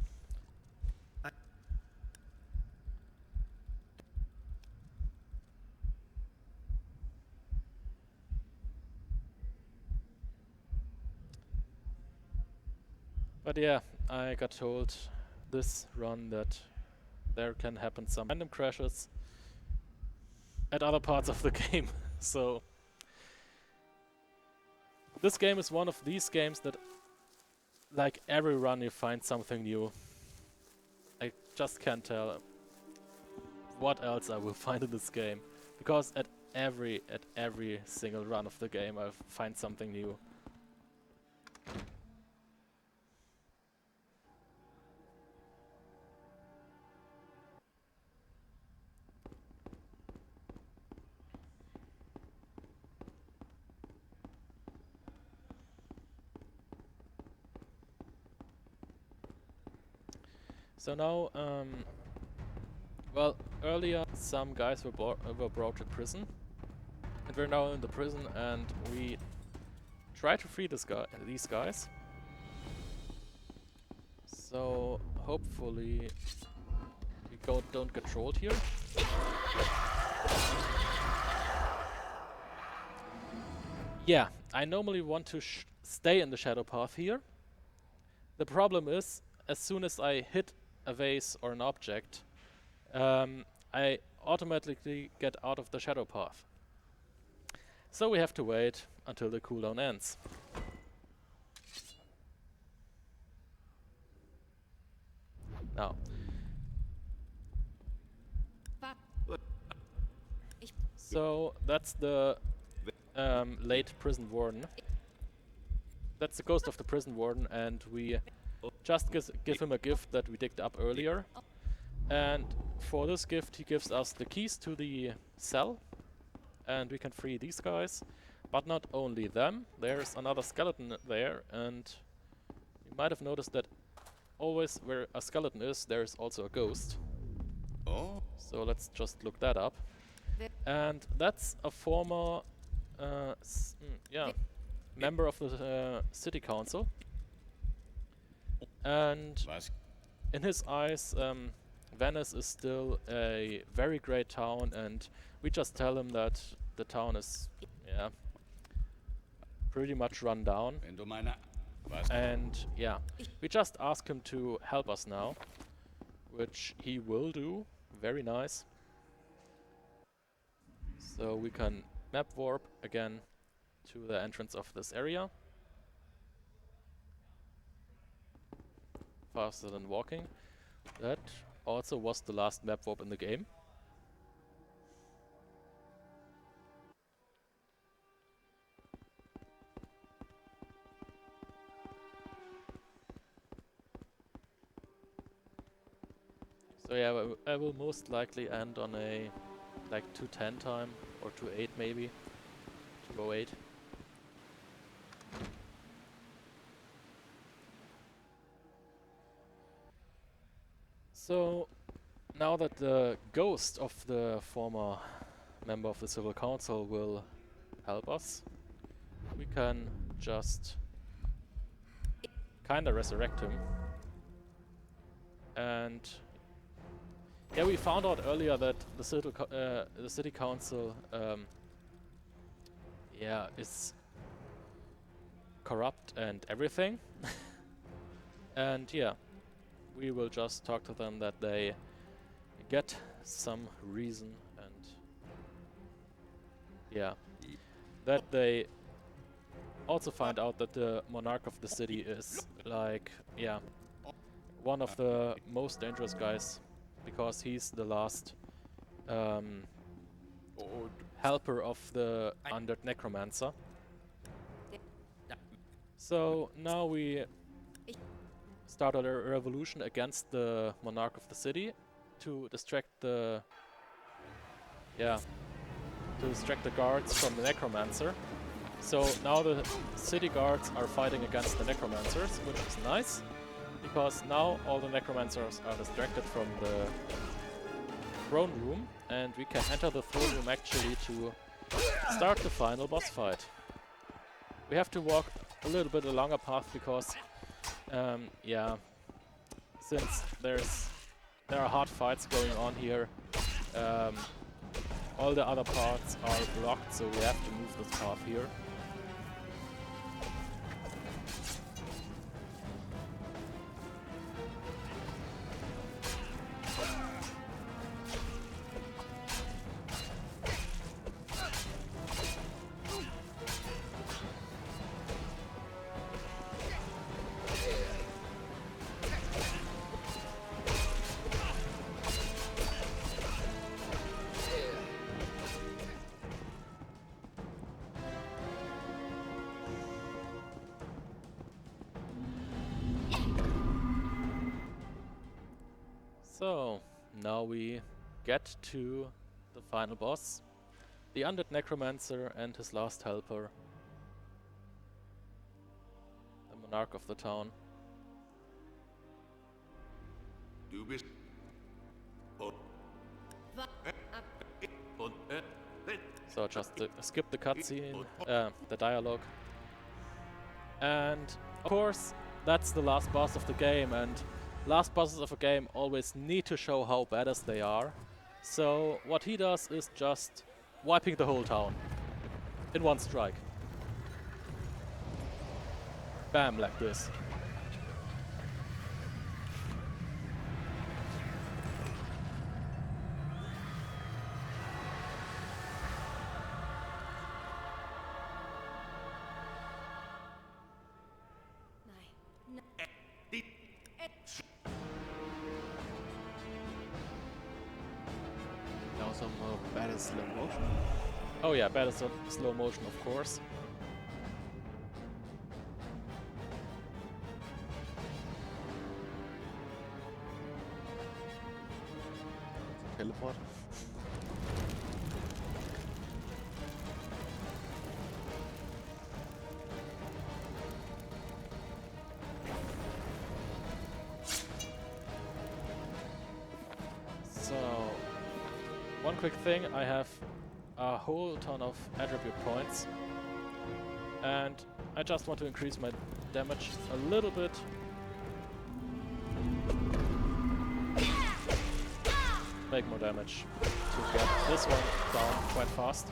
But yeah, I got told this run that there can happen some random crashes at other parts of the game. So this game is one of these games that, like every run, you find something new. I just can't tell what else I will find in this game, because at every single run of the game I find something new. So now, well, earlier some guys were brought to prison, and we're now in the prison, and we try to free these guys. So hopefully we don't get trolled here. Yeah, I normally want to stay in the shadow path here. The problem is, as soon as I hit a vase or an object, I automatically get out of the shadow path. So we have to wait until the cooldown ends. Now. So that's the late prison warden. That's the ghost of the prison warden, and we just give him a gift that we digged up earlier. And for this gift he gives us the keys to the cell, and we can free these guys. But not only them, there's another skeleton there, and you might have noticed that always where a skeleton is, there's also a ghost. Oh. So let's just look that up. And that's a former member of the city council. And in his eyes, Venice is still a very great town, and we just tell him that the town is pretty much run down. And yeah, we just ask him to help us now, which he will do. Very nice. So we can map warp again to the entrance of this area. Faster than walking. That also was the last map warp in the game. So yeah, I will most likely end on a like 210 time, or 208 maybe, 208. So now that the ghost of the former member of the Civil Council will help us, we can just kinda resurrect him. And yeah, we found out earlier that the city council is corrupt and everything. And yeah, we will just talk to them that they get some reason, and yeah, that they also find out that the monarch of the city is like, yeah, one of the most dangerous guys, because he's the last helper of the undead necromancer. So now we started a revolution against the monarch of the city to distract the guards from the necromancer. So now the city guards are fighting against the necromancers, which is nice, because now all the necromancers are distracted from the throne room, and we can enter the throne room actually to start the final boss fight. We have to walk a little bit a longer path because since there are hard fights going on here, all the other parts are blocked, so we have to move this path here. So, now we get to the final boss, the undead necromancer and his last helper, the monarch of the town. So just skip the cutscene, the dialogue. And of course, that's the last boss of the game, and last bosses of a game always need to show how badass they are. So what he does is just wiping the whole town in one strike. Bam, like this. Also more better slow motion. Oh yeah, better slow motion, of course. Teleport. So, one quick thing, I have a whole ton of attribute points, and I just want to increase my damage a little bit. Make more damage to get this one down quite fast.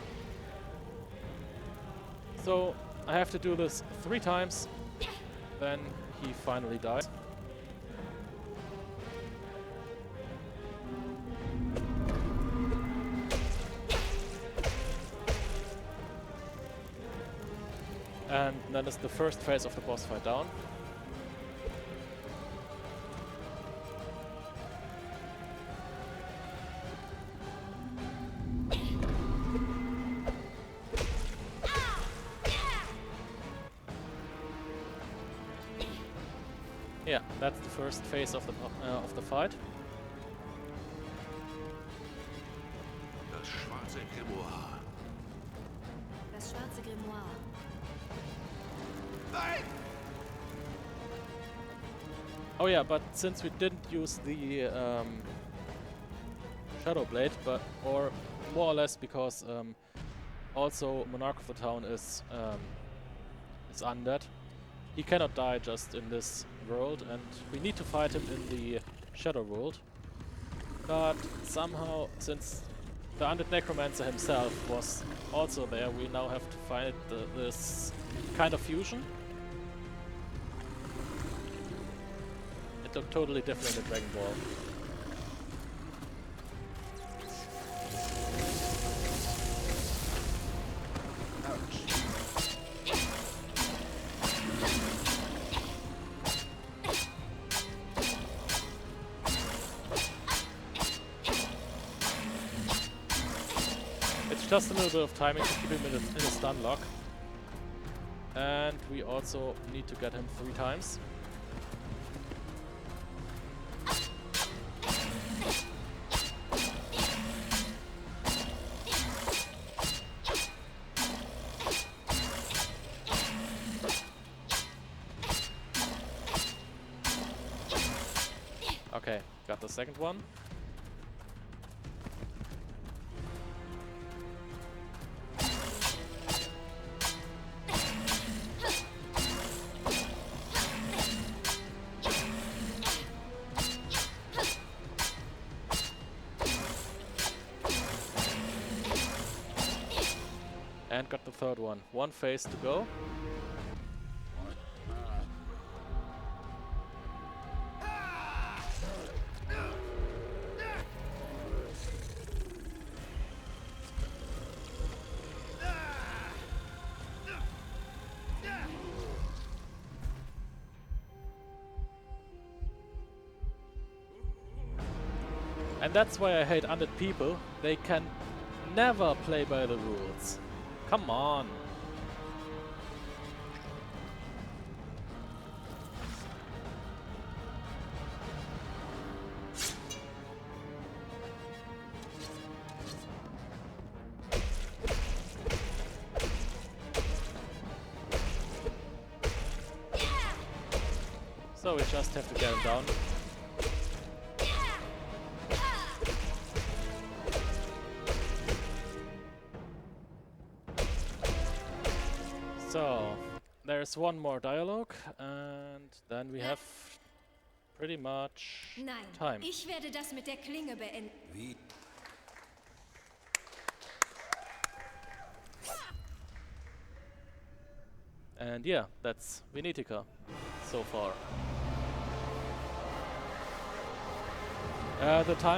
So I have to do this 3 times, then he finally dies. And that is the first phase of the boss fight down. Yeah, that's the first phase of the fight. Das schwarze Grimoire. Das schwarze Grimoire. Oh yeah, but since we didn't use the Shadow Blade, or more or less because also Monarch of the Town is undead, he cannot die just in this world, and we need to fight him in the Shadow World. But somehow, since the Undead Necromancer himself was also there, we now have to find this kind of fusion. It looked totally different in Dragon Ball. It's just a little bit of timing to keep him in a stun lock. And we also need to get him 3 times. Okay, got the second one. And got the third one. 1 phase to go. And that's why I hate undead people. They can never play by the rules. Come on. So we just have to get him down. So there's one more dialogue, and then we have pretty much Nein, time. ich werde das mit der Klinge beenden. Wie? And yeah, that's Venetica so far. The time